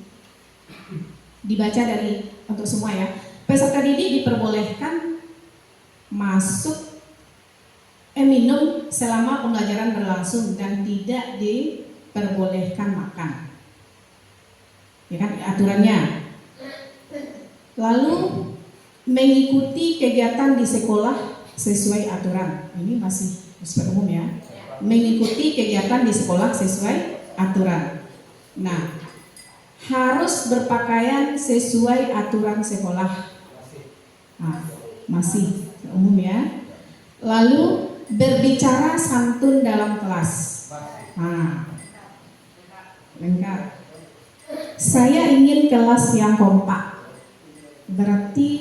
Dibaca dari untuk semua ya. Peserta didik diperbolehkan masuk minum selama pembelajaran berlangsung dan tidak diperbolehkan makan. Ya kan aturannya. Lalu mengikuti kegiatan di sekolah sesuai aturan. Ini masih bersifat umum ya. Mengikuti kegiatan di sekolah sesuai aturan. Nah, harus berpakaian sesuai aturan sekolah. Nah, masih umum ya. Lalu berbicara santun dalam kelas. Nah, lengkap. Saya ingin kelas yang kompak. Berarti,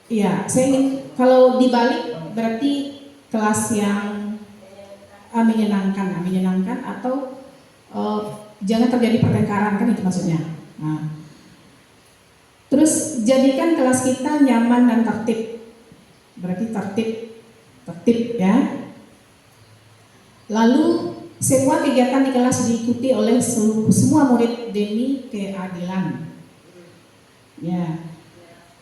ya, saya ingin kalau dibalik berarti kelas yang menyenangkan atau jangan terjadi pertengkaran, kan itu maksudnya. Nah, terus jadikan kelas kita nyaman dan tertib, berarti tertib ya. Lalu semua kegiatan di kelas diikuti oleh semua murid demi keadilan. Ya.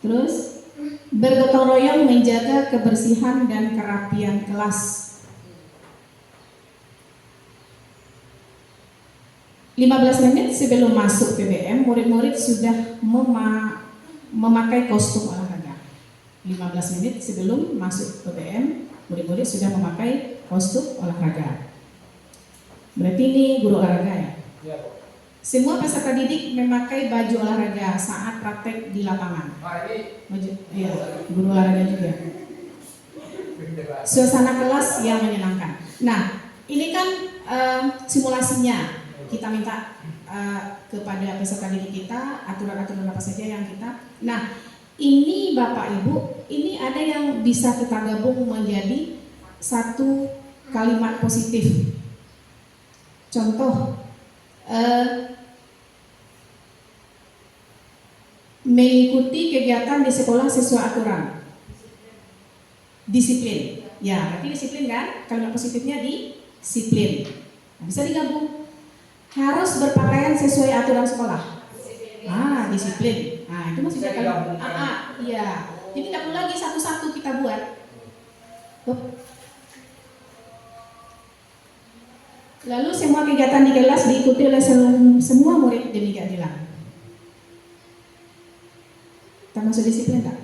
Terus bergotong royong menjaga kebersihan dan kerapian kelas. 15 menit sebelum masuk PBM, murid-murid sudah memakai kostum olahraga. 15 menit sebelum masuk PBM, murid-murid sudah memakai kostum olahraga. Berarti ini guru olahraga ya?
Ya,
Semua peserta didik memakai baju olahraga saat praktek di lapangan.
Nah, ini
Baju, iya, guru olahraga juga. Suasana kelas yang menyenangkan. Nah, ini kan simulasinya. Kita minta kepada peserta didik kita aturan-aturan apa saja yang kita. Nah, ini Bapak Ibu, ini ada yang bisa kita gabung menjadi satu kalimat positif. Contoh, mengikuti kegiatan di sekolah sesuai aturan. Disiplin. Ya, berarti disiplin kan? Kalimat positifnya disiplin. Nah, bisa digabung. Harus berpakaian sesuai aturan sekolah. Disiplin. Nah, itu masih bisa digabungkan. Iya. Jadi tidak perlu lagi satu-satu kita buat. Lalu semua kegiatan di kelas diikuti oleh semua murid demi keadilan. Termasuk disiplin tak?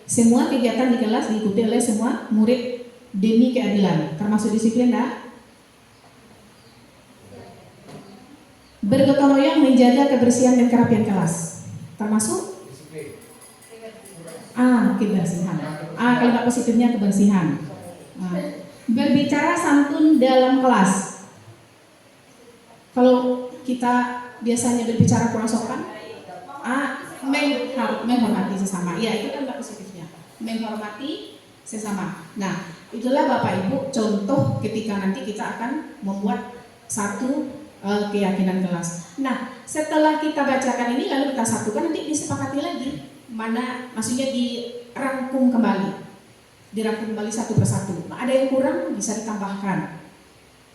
Semua kegiatan di kelas diikuti oleh semua murid demi keadilan. Termasuk disiplin tak? bergotong royong menjaga kebersihan dan kerapian kelas, termasuk
Disiplin.
kebersihan. Kalimat positifnya kebersihan. Berbicara santun dalam kelas. Kalau kita biasanya berbicara kurang sopan, menghormati sesama. Ya, itu kan positifnya. Menghormati sesama. Nah, itulah Bapak Ibu contoh ketika nanti kita akan membuat satu keyakinan kelas. Nah, setelah kita bacakan ini lalu kita satukan, nanti disepakati lagi mana, maksudnya dirangkum kembali, satu persatu. Nah, ada yang kurang bisa ditambahkan.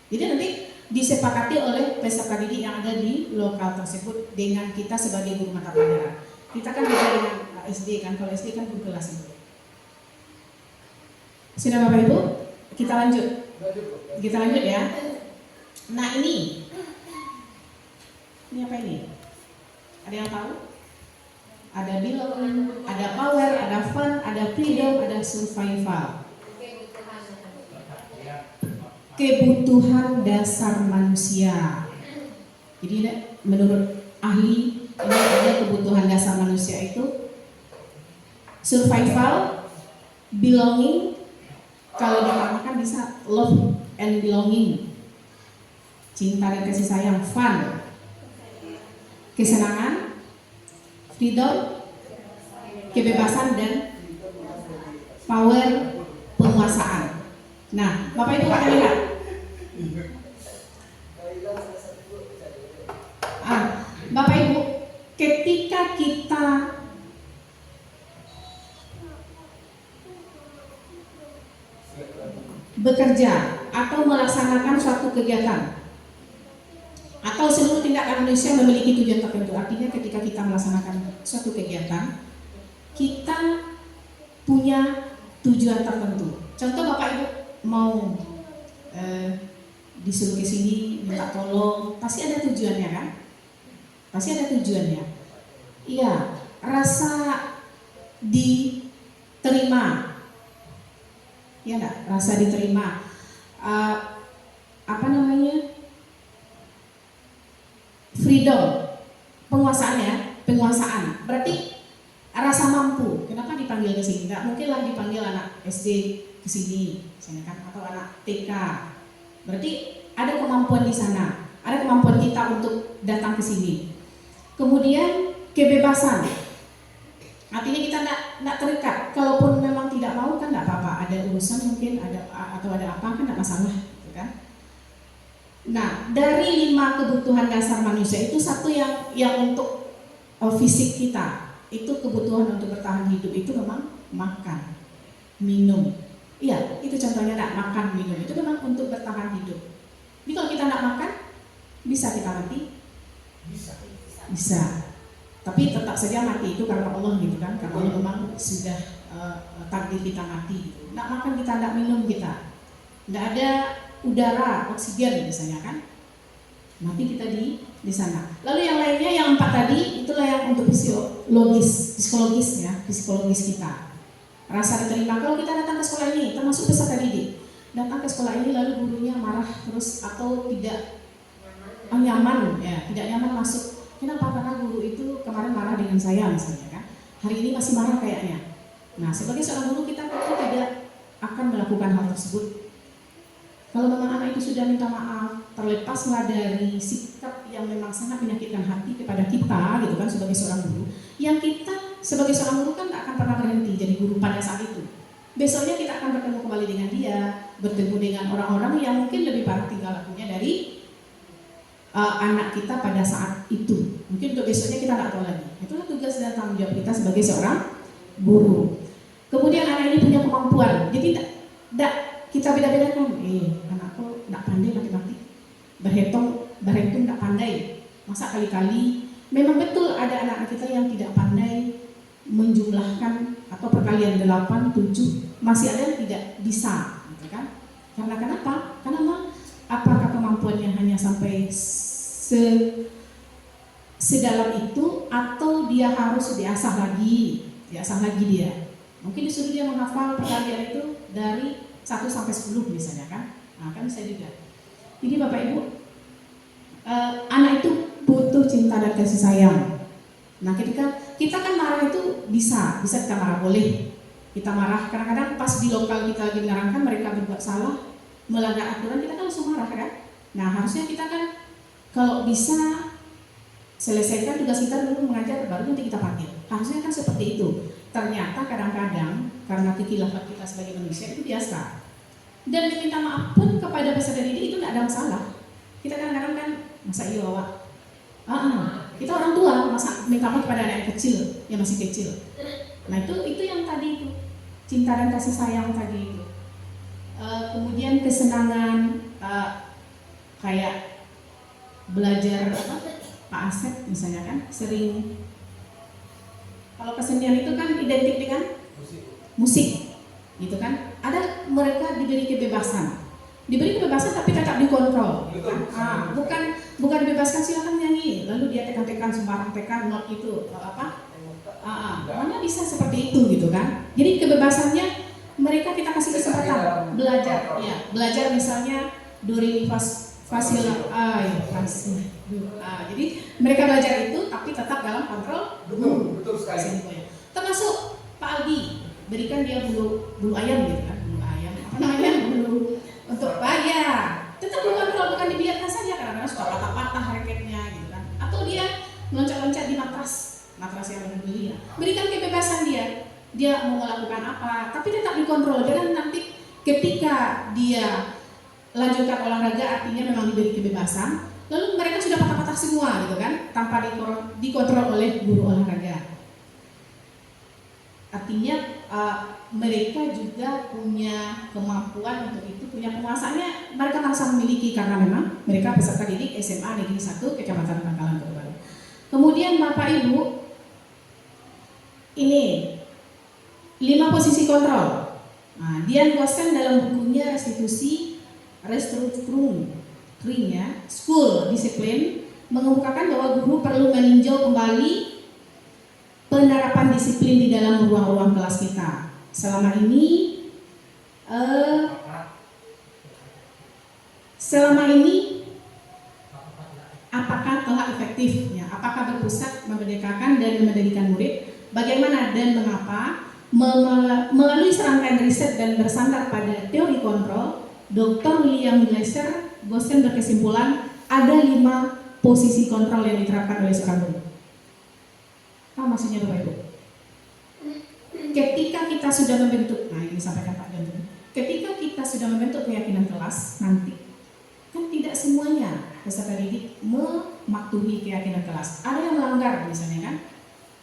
Jadi nanti disepakati oleh peserta didik yang ada di lokal tersebut dengan kita sebagai guru mata pelajaran. Kita kan beda dengan SD kan, kalau SD kan guru kelas itu. Sudah Bapak Ibu, kita lanjut. Kita lanjut ya. Nah ini apa ini? Ada yang tahu? Ada belong, ada power, ada fun, ada freedom, ada survival. Kebutuhan dasar manusia. Jadi menurut ahli ini ada kebutuhan dasar manusia itu survival, belonging, kalau ditambahkan bisa love and belonging, cinta dan kasih sayang, fun, kesenangan, freedom, kebebasan, dan power, penguasaan. Nah, Bapak Ibu akan lihat. Bapak Ibu, ketika kita bekerja atau melaksanakan suatu kegiatan atau seluruh tindakan manusia memiliki tujuan tertentu. Artinya ketika kita melaksanakan suatu kegiatan, kita punya tujuan tertentu. Contoh Bapak Ibu mau disuruh ke sini minta tolong, pasti ada tujuannya kan? Pasti ada tujuannya. Iya, rasa diterima. Ya enggak? Rasa diterima. Freedom, penguasaan. Berarti rasa mampu. Kenapa dipanggil ke sini? Enggak mungkin lah dipanggil anak SD ke sini, misalnya kan, atau anak TK. Berarti ada kemampuan di sana. Ada kemampuan kita untuk datang ke sini. Kemudian kebebasan. Artinya kita tidak terikat. Kalaupun memang tidak mau kan tidak apa-apa. Ada urusan mungkin atau ada apa kan tidak masalah, gitu kan? Nah, dari 5 kebutuhan dasar manusia itu satu yang untuk fisik kita, itu kebutuhan untuk bertahan hidup itu memang makan, minum. Iya, itu contohnya nak makan, minum itu memang untuk bertahan hidup. Jadi kalau kita tidak makan, bisa kita mati? Bisa. Tapi tetap saja mati itu karena Allah gitu kan, karena Allah memang sudah takdir kita mati. Tidak makan kita, tidak minum kita, tidak ada udara, oksigen misalnya kan, mati kita di sana. Lalu yang lainnya, yang 4 tadi, itulah yang untuk psikologis kita. Rasa diterima. Kalau kita datang ke sekolah ini, termasuk peserta didik, datang ke sekolah ini lalu gurunya marah terus atau tidak nyaman, ya, tidak nyaman masuk. Kenapa? Karena guru itu kemarin marah dengan saya misalnya kan, hari ini masih marah kayaknya. Nah, sebagai seorang guru kita tidak akan melakukan hal tersebut. Kalau memang anak itu sudah minta maaf, terlepaslah dari sikap yang memang sangat menyakitkan hati kepada kita, gitu kan, sebagai seorang guru. Yang kita sebagai seorang guru kan tak akan pernah berhenti jadi guru pada saat itu. Besoknya kita akan bertemu kembali dengan dia, bertemu dengan orang-orang yang mungkin lebih parah tingkah lakunya dari anak kita pada saat itu. Mungkin untuk besoknya kita tak tahu lagi. Itulah tugas dan tanggung jawab kita sebagai seorang guru. Kemudian anak ini punya kemampuan, jadi tidak kita beda-bedakan. Anakku tidak pandai matematik, berhitung tidak pandai. Masa kali-kali, memang betul ada anak-anak kita yang tidak pandai menjumlahkan atau perkalian 8, 7, masih ada yang tidak bisa, gitu kan? Karena kenapa? Karena apakah kemampuannya hanya sampai sedalam itu atau dia harus diasah lagi dia. Mungkin disuruh dia menghafal perkalian itu dari 1 sampai 10 misalnya kan. Nah, kan bisa juga. Jadi Bapak Ibu, anak itu butuh cinta dan kasih sayang. Nah, ketika kita kan marah itu bisa kita marah, boleh kita marah. Kadang-kadang pas di lokal kita lagi menyarankan mereka berbuat salah, melanggar aturan, kita kan langsung marah kan. Nah, harusnya kita kan kalau bisa selesaikan tugas kita dulu mengajar, baru nanti kita panggil. Harusnya kan seperti itu. Ternyata kadang-kadang karena kekhilafan kita sebagai manusia itu biasa. Dan meminta maaf pun kepada peserta didik itu tidak ada masalah. Kita kadang-kadang kan, masa iya Wak? Kita orang tua, masa minta maaf kepada anak yang kecil, yang masih kecil. Nah itu yang tadi itu, cinta dan kasih sayang tadi itu. Kemudian kesenangan, kayak belajar Pak Asep misalnya kan, sering, kalau kesenian itu kan identik dengan musik, gitu kan. Ada mereka diberi kebebasan tapi tetap dikontrol. Bukan dibebaskan silakan nyanyi, lalu dia tekan-tekan sembarang tekan not itu mana bisa seperti itu gitu kan. Jadi kebebasannya mereka kita kasih kesempatan belajar misalnya do re mi fa sol la jadi mereka belajar itu tapi tetap dalam kontrol.
Betul sekali.
Termasuk Pak Aldi, berikan dia bulu ayam gitu kan, bulu untuk bayar, tetap dikontrol, bukan dibiarkan saja. Kadang-kadang suka patah-patah raketnya gitu kan, atau dia loncat-loncat di matras yang berbeli ya. Berikan kebebasan dia mau melakukan apa, tapi tetap dikontrol. Jangan nanti ketika dia lanjutkan olahraga, artinya memang diberi kebebasan, lalu mereka sudah patah-patah semua gitu kan, tanpa dikontrol oleh guru olahraga. Artinya mereka juga punya kemampuan untuk itu, punya penguasaannya mereka merasa memiliki, karena memang mereka peserta didik SMA Negeri 1 Kecamatan Pangkalan Kota. Kemudian Bapak Ibu, ini 5 posisi kontrol. Nah, Dian Gosen dalam bukunya Restructuring School Discipline mengemukakan bahwa guru perlu meninjau kembali penerapan disiplin di dalam ruang-ruang kelas kita. Selama ini apakah telah efektif? Ya, apakah berpusat memerdekakan dan memendirikan murid? Bagaimana dan mengapa? Melalui serangkaian riset dan bersandar pada teori kontrol, Dr. William Gosen berkesimpulan ada 5 posisi kontrol yang diterapkan oleh seorang guru. Apa maksudnya Bapak Ibu? Ketika kita sudah membentuk, nah ini disampaikan Pak Jonton, ketika kita sudah membentuk keyakinan kelas nanti, kan tidak semuanya peserta didik mematuhi keyakinan kelas. Ada yang melanggar misalnya kan?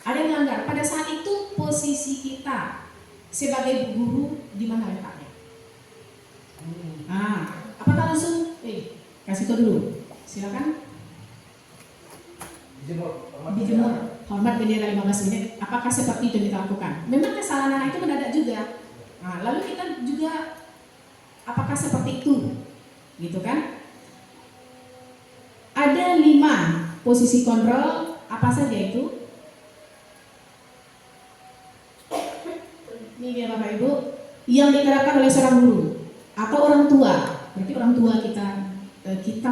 Ada yang melanggar. Pada saat itu posisi kita sebagai guru di mana letaknya? Apakah langsung? Kasih tahu dulu. Silakan. Dijemur. Hormat bendera 15 menit. Apakah seperti itu yang kita lakukan? Memang kesalahan anak itu mendadak juga. Nah, lalu kita juga apakah seperti itu? Gitu kan? Ada 5 posisi kontrol. Apa saja itu? Ini dia Bapak Ibu, yang diterapkan oleh seorang guru atau orang tua. Berarti orang tua kita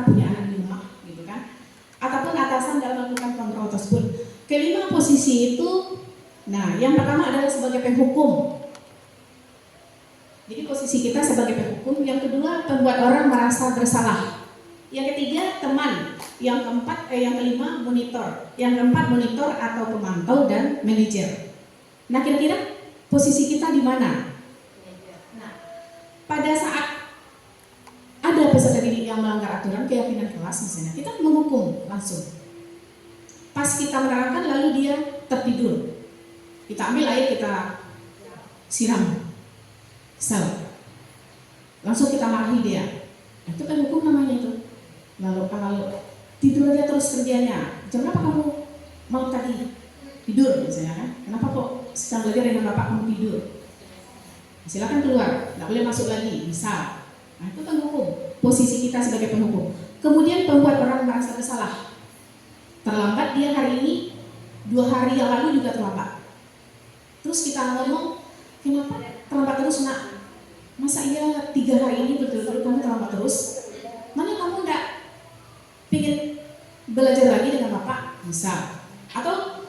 punya anak di rumah, gitu kan? Ataupun atasan dalam melakukan kontrol tersebut. Kelima posisi itu, nah yang pertama adalah sebagai penghukum. Jadi posisi kita sebagai penghukum. Yang kedua, membuat orang merasa bersalah. Yang ketiga, teman. Yang kelima, monitor. Yang keempat, monitor atau pemantau dan manajer. Nah kira-kira posisi kita di mana? Nah, pada saat ada peserta didik yang melanggar aturan keyakinan kelas misalnya, kita menghukum langsung. Pas kita menerangkan lalu dia tertidur, kita ambil air, kita siram, langsung kita marahi dia. Itu kan hukum namanya itu. Lalu kalau tidur aja terus kerjanya, jam berapa kamu mau tadi tidur misalnya kan? Kenapa kok sedang belajar dengan bapak kamu tidur? Silakan keluar, nggak boleh masuk lagi, misal. Nah itu kan hukum. Posisi kita sebagai penghukum. Kemudian membuat orang merasa bersalah. Terlambat dia hari ini, 2 hari yang lalu juga terlambat. Terus kita ngomong, kenapa terlambat terus nak? Masa iya 3 hari ini betul-betul kamu terlambat terus? Mana kamu enggak pengen belajar lagi dengan bapak? misal. Atau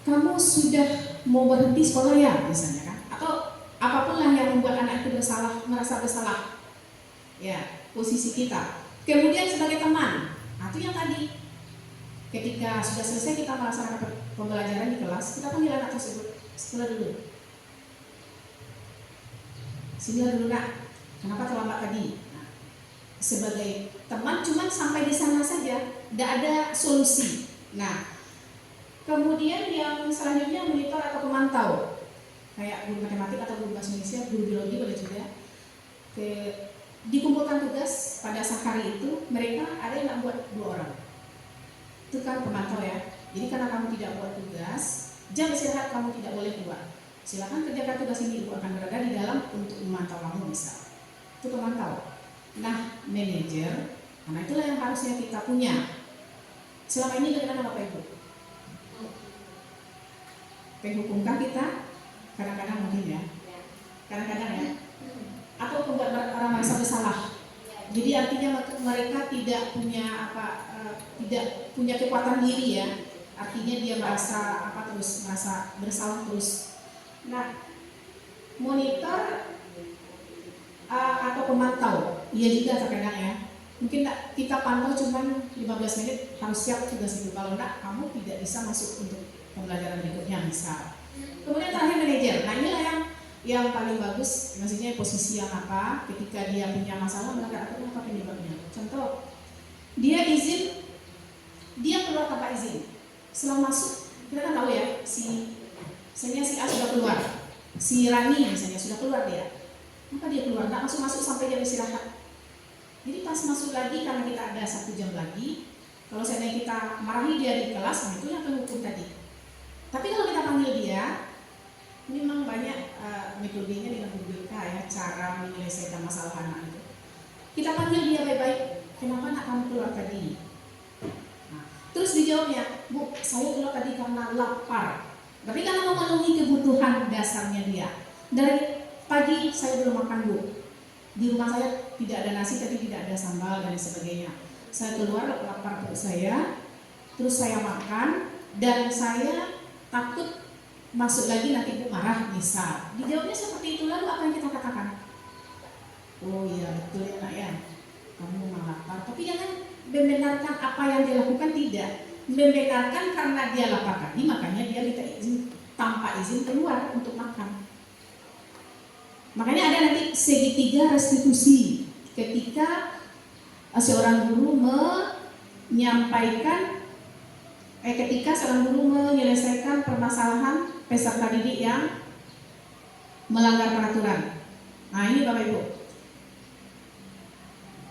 kamu sudah mau berhenti sekolah ya, misalnya kan. Atau apapun lah yang membuat anak itu merasa bersalah. Ya, posisi kita. Kemudian sebagai teman, itu yang tadi. Ketika sudah selesai kita melaksanakan pembelajaran di kelas, kita panggil anak tersebut, sekolah dulu. Sini dulu nak, kenapa terlambat tadi? Nah, sebagai teman cuman sampai di sana saja, tidak ada solusi. Nah, kemudian yang selanjutnya monitor atau pemantau, kayak guru matematik atau guru bahasa Indonesia, guru biologi boleh juga. Dikumpulkan tugas pada sehari itu, mereka ada yang buat 2 orang. Itu kan pemantau ya. Jadi karena kamu tidak buat tugas, jam istirahat kamu tidak boleh keluar. Silakan kerjakan tugas ini, Ibu akan berada di dalam untuk memantau kamu misal. Itu pemantau. Nah, manajer, karena itulah yang harusnya kita punya. Selama ini bagaimana Bapak Ibu? Penghukumkah kita? Kadang-kadang mungkin ya. Kadang-kadang ya. Atau membuat orang merasa bersalah. Jadi artinya mereka tidak punya tidak punya kekuatan diri ya. Artinya dia merasa merasa bersalah terus. Nah, monitor atau pemantau, iya juga terkadang ya. Mungkin kita pantau cuma 15 menit harus siap tugas itu. Kalau enggak, kamu tidak bisa masuk untuk pembelajaran berikutnya misal. Kemudian terakhir manajer. Nah, inilah yang paling bagus, maksudnya posisi yang apa ketika dia punya masalah melanggar aturan apa penyebabnya. Contoh, dia keluar tanpa izin. Setelah masuk, kita kan tahu ya, si A sudah keluar, si Rani misalnya sudah keluar dia. Maka dia keluar, nggak masuk sampai dia istirahat. Jadi pas masuk lagi karena kita ada 1 jam lagi, kalau seandainya kita marahi dia di kelas, nah itu yang penghukum tadi. Tapi kalau kita panggil dia, memang banyak metodenya dengan BK ya, cara menyelesaikan masalah anak itu. Kita panggil dia baik-baik, kenapa anak kamu keluar tadi? Nah, terus dijawabnya, Bu, saya keluar tadi karena lapar. Tapi karena memenuhi kebutuhan dasarnya dia. Dari pagi saya belum makan, Bu. Di rumah saya tidak ada nasi, tapi tidak ada sambal dan sebagainya. Saya keluar lapar perut saya, terus saya makan, dan saya takut masuk lagi nanti Ibu marah misal. Dijawabnya seperti itu, lalu apa yang kita katakan? Oh iya betul ya nak ya, kamu memang lapar. Tapi jangan membenarkan apa yang dia lakukan, tidak. Membenarkan karena dia lapar tadi, makanya dia minta izin tanpa izin keluar untuk makan. Makanya ada nanti segitiga restitusi ketika seorang guru menyampaikan ketika seorang guru menyelesaikan permasalahan peserta didik yang melanggar peraturan. Nah ini Bapak Ibu,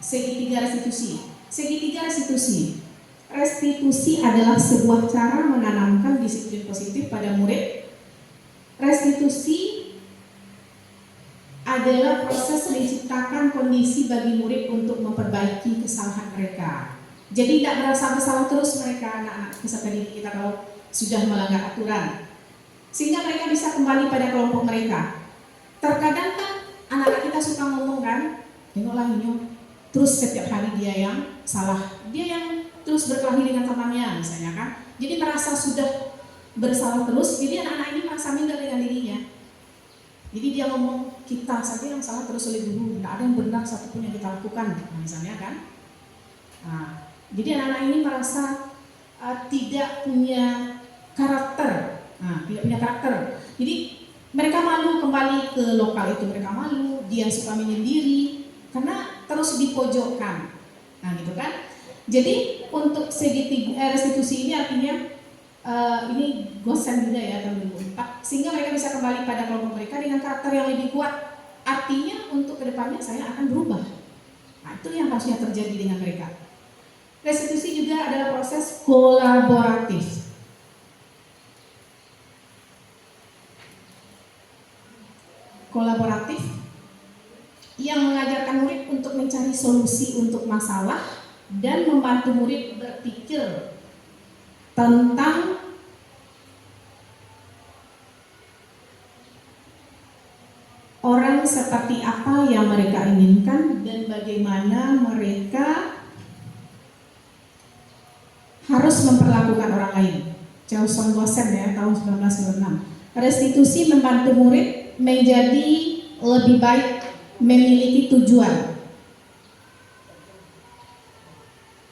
segitiga restitusi. Segitiga restitusi. Restitusi adalah sebuah cara menanamkan disiplin positif pada murid. Restitusi adalah proses menciptakan kondisi bagi murid untuk memperbaiki kesalahan mereka. Jadi tidak merasa bersalah terus mereka anak-anak peserta didik kita kalau sudah melanggar aturan, sehingga mereka bisa kembali pada kelompok mereka. Terkadang kan anak-anak kita suka ngomong kan, tengoklah ini, terus setiap hari dia yang salah, dia yang terus berkelahi dengan temannya misalnya kan. Jadi merasa sudah bersalah terus, jadi anak-anak ini merasa minder dengan dirinya. Jadi dia ngomong kita saja yang salah terus oleh guru, tidak ada yang benar satupun yang kita lakukan, misalnya kan. Nah, jadi anak-anak ini merasa tidak punya karakter, tidak punya karakter. Jadi mereka malu kembali ke lokal itu, mereka malu, dia suka menyendiri karena terus dipojokkan, nah gitu kan. Jadi untuk segitiga restitusi ini artinya ini gosen juga ya tahun 2004, sehingga mereka bisa kembali pada kelompok mereka dengan karakter yang lebih kuat. Artinya untuk kedepannya saya akan berubah. Nah itu yang harusnya terjadi dengan mereka. Restitusi juga adalah proses kolaboratif. Kolaboratif yang mengajarkan murid untuk mencari solusi untuk masalah dan membantu murid berpikir tentang orang seperti apa yang mereka inginkan dan bagaimana mereka dilakukan orang lain. Chelsea Dosen ya, tahun 1996. Restitusi membantu murid menjadi lebih baik, memiliki tujuan,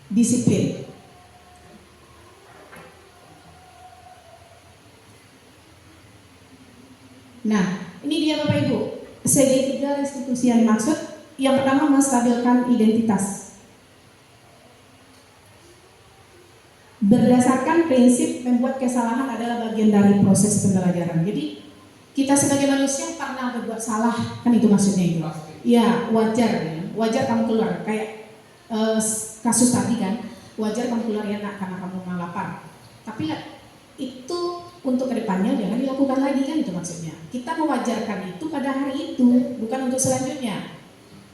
disiplin. Nah, ini dia Bapak Ibu, segitiga restitusi yang dimaksud. Yang pertama, menstabilkan identitas. Berdasarkan prinsip membuat kesalahan adalah bagian dari proses pembelajaran. Jadi kita sebagai manusia pernah berbuat salah, kan itu maksudnya itu. Ya wajar ya, wajar kamu keluar. Kayak kasus tadi kan, wajar kamu keluar ya nak karena kamu memang lapar. Tapi itu untuk kedepannya jangan dilakukan lagi, kan itu maksudnya. Kita mewajarkan itu pada hari itu, bukan untuk selanjutnya.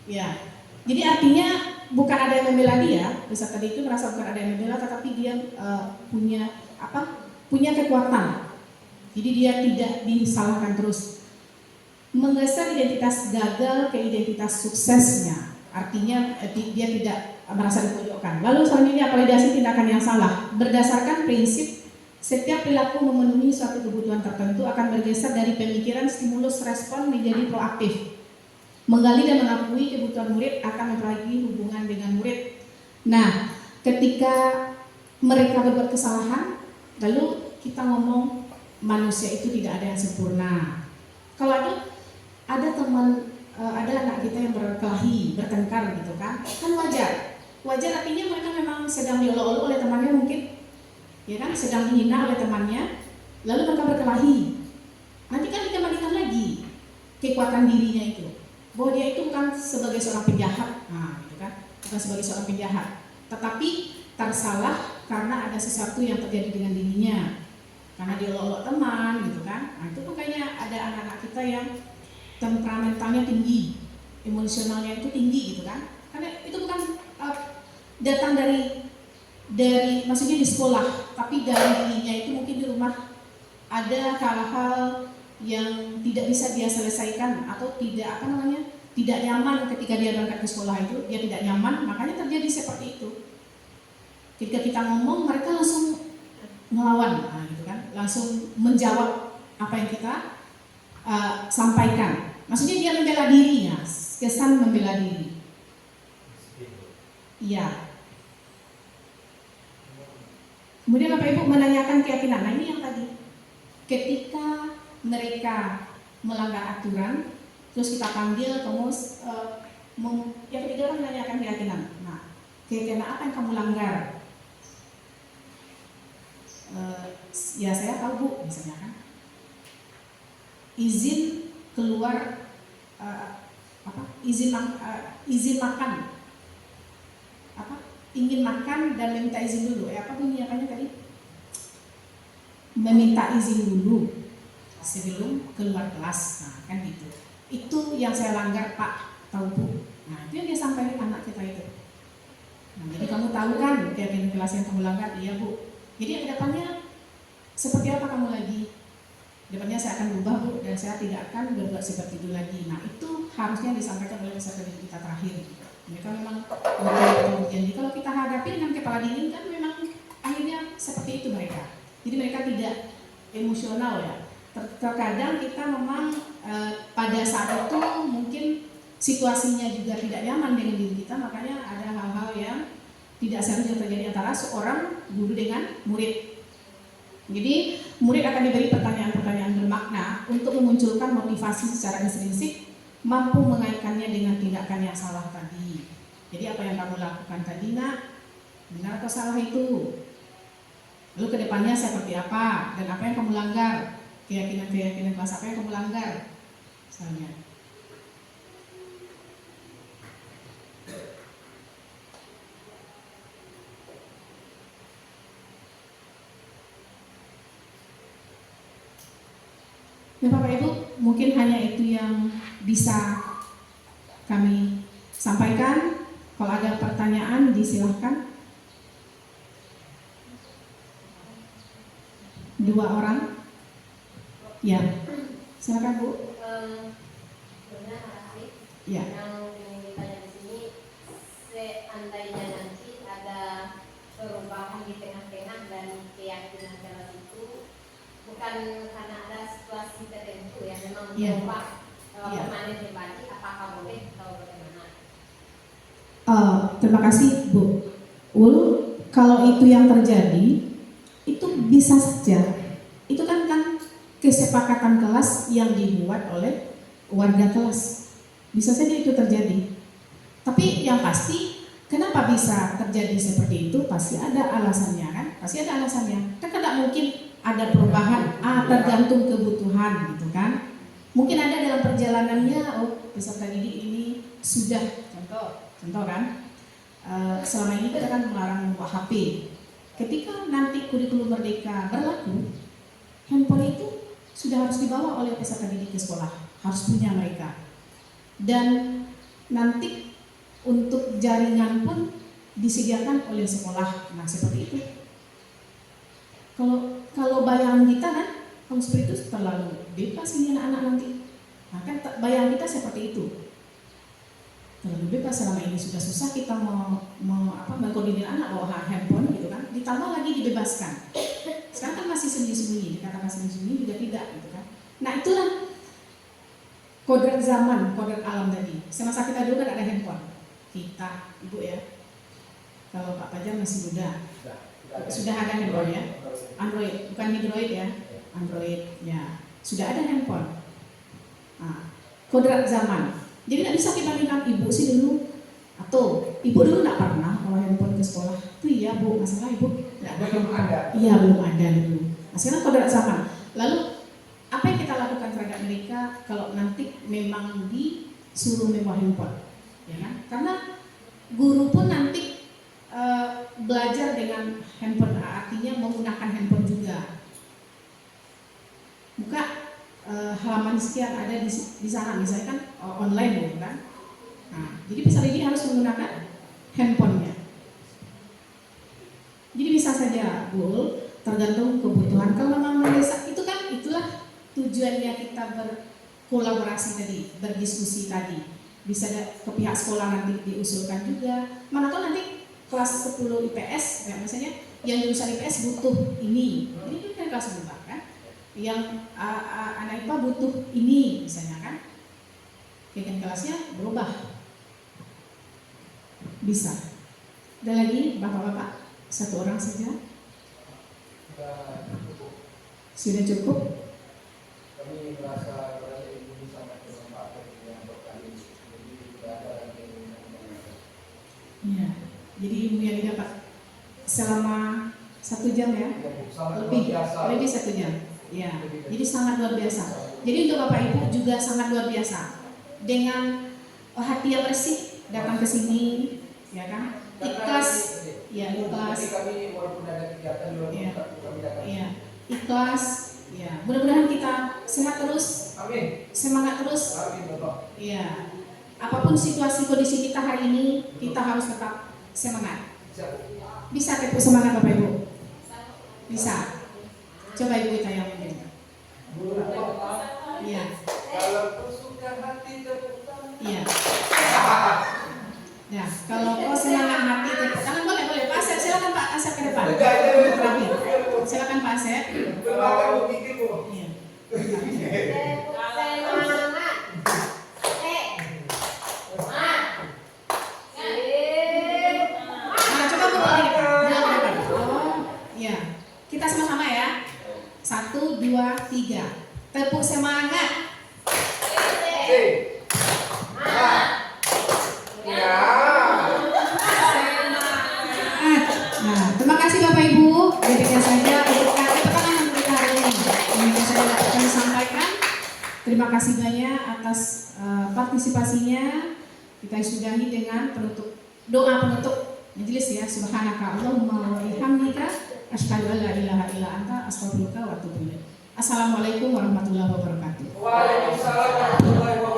Ya, jadi artinya bukan ada yang membela dia, bisa tadi itu merasa bukan ada yang membela, tetapi dia punya kekuatan. Jadi dia tidak disalahkan terus. Menggeser identitas gagal ke identitas suksesnya, artinya dia tidak merasa dipojokkan. Lalu selanjutnya validasi tindakan yang salah. Berdasarkan prinsip setiap perilaku memenuhi suatu kebutuhan tertentu akan bergeser dari pemikiran stimulus respon menjadi proaktif. Menggali dan mengakui kebutuhan murid akan memperbaiki hubungan dengan murid. Nah, ketika mereka berbuat kesalahan, lalu kita ngomong manusia itu tidak ada yang sempurna. Kalau ada teman, ada anak kita yang berkelahi, bertengkar gitu kan wajar. Wajar artinya mereka memang sedang diolok-olok oleh temannya mungkin, ya kan, sedang dihina oleh temannya, lalu mereka berkelahi. Nanti kan dikembalikan lagi kekuatan dirinya itu, bahwa dia itu bukan sebagai seorang penjahat, gitu kan, bukan sebagai seorang penjahat, tetapi tersalah karena ada sesuatu yang terjadi dengan dirinya, karena dia olok-olok teman, gitu kan. Nah itu makanya ada anak-anak kita yang temperamentalnya tinggi, emosionalnya itu tinggi, gitu kan, karena itu bukan datang dari maksudnya di sekolah, tapi dari dirinya itu mungkin di rumah ada hal-hal yang tidak bisa dia selesaikan atau tidak tidak nyaman ketika dia berangkat ke sekolah itu, dia tidak nyaman, makanya terjadi seperti itu. Ketika kita ngomong, mereka langsung melawan, gitu kan, langsung menjawab apa yang kita sampaikan. Maksudnya dia membela dirinya, kesan membela diri. Iya. Kemudian Bapak Ibu menanyakan keyakinan. Nah ini yang tadi, ketika mereka melanggar aturan, terus kita panggil, yang ketiga orang menanyakan keyakinan. Nah, keyakinan apa yang kamu langgar? Ya saya tahu Bu, misalnya kan, izin keluar, izin makan, ingin makan dan meminta izin dulu. Apa bunyi apanya tadi? Meminta izin dulu sebelum keluar kelas, nah kan gitu. Itu yang saya langgar Pak, tahu Bu. Nah itu yang dia sampaikan anak kita itu. Nah jadi kamu tahu kan keyakinan kelas yang kamu langgar? Iya Bu. Jadi kedepannya seperti apa kamu lagi? Kedepannya saya akan berubah Bu, dan saya tidak akan berbuat seperti itu lagi. Nah itu harusnya disampaikan oleh peserta didik kita terakhir. Mereka memang berjanji. Kalau kita hadapi dengan kepala dingin kan memang akhirnya seperti itu mereka. Jadi mereka tidak emosional ya. Terkadang kita memang pada saat itu mungkin situasinya juga tidak nyaman dengan diri kita, makanya ada hal-hal yang tidak seharusnya terjadi antara seorang guru dengan murid. Jadi murid akan diberi pertanyaan-pertanyaan bermakna untuk memunculkan motivasi secara intrinsik, mampu mengaitkannya dengan tindakan yang salah tadi. Jadi apa yang kamu lakukan tadi nak, benar atau salah itu? Lalu kedepannya seperti apa, dan apa yang kamu langgar? Keyakinan kelas apa yang kamu langgar? Misalnya. Ya Bapak Ibu, mungkin hanya itu yang bisa kami sampaikan. Kalau ada pertanyaan disilahkan. 2 orang. Ya, silakan Bu.
Benar, makasih.
Ya.
Yang ingin ditanya di sini, seandainya nanti ada perubahan di tengah-tengah dan keyakinan keras itu bukan karena ada situasi tertentu ya, memang
Iya.
mencoba
Iya.
permanen kembali apakah boleh atau bagaimana.
Terima kasih Bu Ul. Kalau itu yang terjadi, itu bisa saja. Itu kan kesepakatan kelas yang dibuat oleh warga kelas. Bisa saja itu terjadi. Tapi yang pasti, kenapa bisa terjadi seperti itu? Pasti ada alasannya kan? Pasti ada alasannya. Kan tidak mungkin ada perubahan, tergantung kebutuhan gitu kan? Mungkin ada dalam perjalanannya, peserta didik ini sudah contoh kan? Selama ini kita kan melarang membawa HP. Ketika nanti kurikulum merdeka berlaku, handphone itu sudah harus dibawa oleh peserta didik ke sekolah, harus punya mereka. Dan nanti untuk jaringan pun disediakan oleh sekolah. Nah seperti itu. Kalau bayangan kita kan, kalau seperti itu terlalu bebas ini anak-anak nanti. Nah kan bayangan kita seperti itu. Terlalu bebas, selama ini sudah susah kita mengkoordinir anak bawa handphone gitu kan, ditambah lagi dibebaskan. Sekarang kan masih sembunyi-sembunyi, dikatakan sembunyi-sembunyi juga tidak gitu kan. Nah itulah kodrat zaman, kodrat alam tadi. Semasa kita dulu kan ada handphone. Kita, Ibu ya, kalau Pak Fajar masih muda, sudah ada handphone ya, Android, bukan Android ya, Android ya, sudah ada handphone. Nah, kodrat zaman. Jadi tidak bisa kita bilang ibu sih dulu, atau ibu dulu tidak pernah bawa handphone ke sekolah. Itu iya Bu, masalah ibu tidak ada
Belum
handphone.
ada.
Iya belum ada dulu. Nah, sekarang kodrat zaman. Lalu apa yang kita lakukan terhadap mereka kalau nanti memang disuruh membawa handphone? Ya kan? Karena guru pun nanti belajar dengan handphone, artinya menggunakan handphone juga. Buka halaman sekian ada di sana, misalnya kan online gitu kan. Nah, jadi peserta didik harus menggunakan handphonenya. Jadi bisa saja Bu, tergantung kebutuhan. Kalau memang mendesak itu kan, itulah tujuannya kita berkolaborasi tadi, berdiskusi tadi. Bisa ke pihak sekolah nanti diusulkan juga. Mana tahu nanti kelas 10 IPS, ya, misalnya yang jurusan IPS butuh ini. Jadi itu kan kelas berubah kan. Yang anak IPA butuh ini misalnya kan. Kegiatan kelasnya berubah. Bisa. Ada lagi Bapak-bapak? Satu orang saja? Sudah cukup?
Kami merasa berada ini sangat bermanfaat yang berkali. Jadi tidak ada lagi
Ya. Jadi ilmu yang didapat selama 1 jam ya? Lebih 1 jam. Ya. Jadi sangat luar biasa. Jadi untuk Bapak Ibu juga sangat luar biasa. Dengan hati yang bersih datang ke sini, ya kan? Ikhlas, ya ikhlas.
Jadi kami walaupun ada kegiatan di luar
Iya.
kami datang.
Ya, ikhlas. Ya, mudah-mudahan kita sehat terus,
Amin.
semangat terus.
Amin Bapak.
Ya, apapun situasi kondisi kita hari ini, kita harus tetap semangat. Bisa tepuk semangat Bapak Ibu? Bisa. Coba Ibu kita yang mungkin. Iya,
Kalau kesukaan hati terputar.
iya. Ya, kalau kau semangat hati tepuk tangan boleh. Pak Asep, silakan Pak Asep ke depan. Terakhir. Silakan Pak Asep.
Bermakan begitu Bu.
Iya.
Semangat.
Nah, coba Bu balik. Dia ke depan. Oh, iya. Kita sama-sama ya. 1, 2, 3. Tepuk semangat.
Ya.
Nah, terima kasih Bapak Ibu. Demikian saja untuk keterangan kita hari ini. Demikian saja dapat kami sampaikan. Terima kasih banyak atas partisipasinya. Kita sudahi dengan doa penutup majelis ya. Subhanaka Allahumma wa bihamdika asyhadu an la ilaha illa anta astaghfiruka wa atubu ilaik. Assalamualaikum warahmatullahi wabarakatuh.
Waalaikumsalam warahmatullahi wabarakatuh.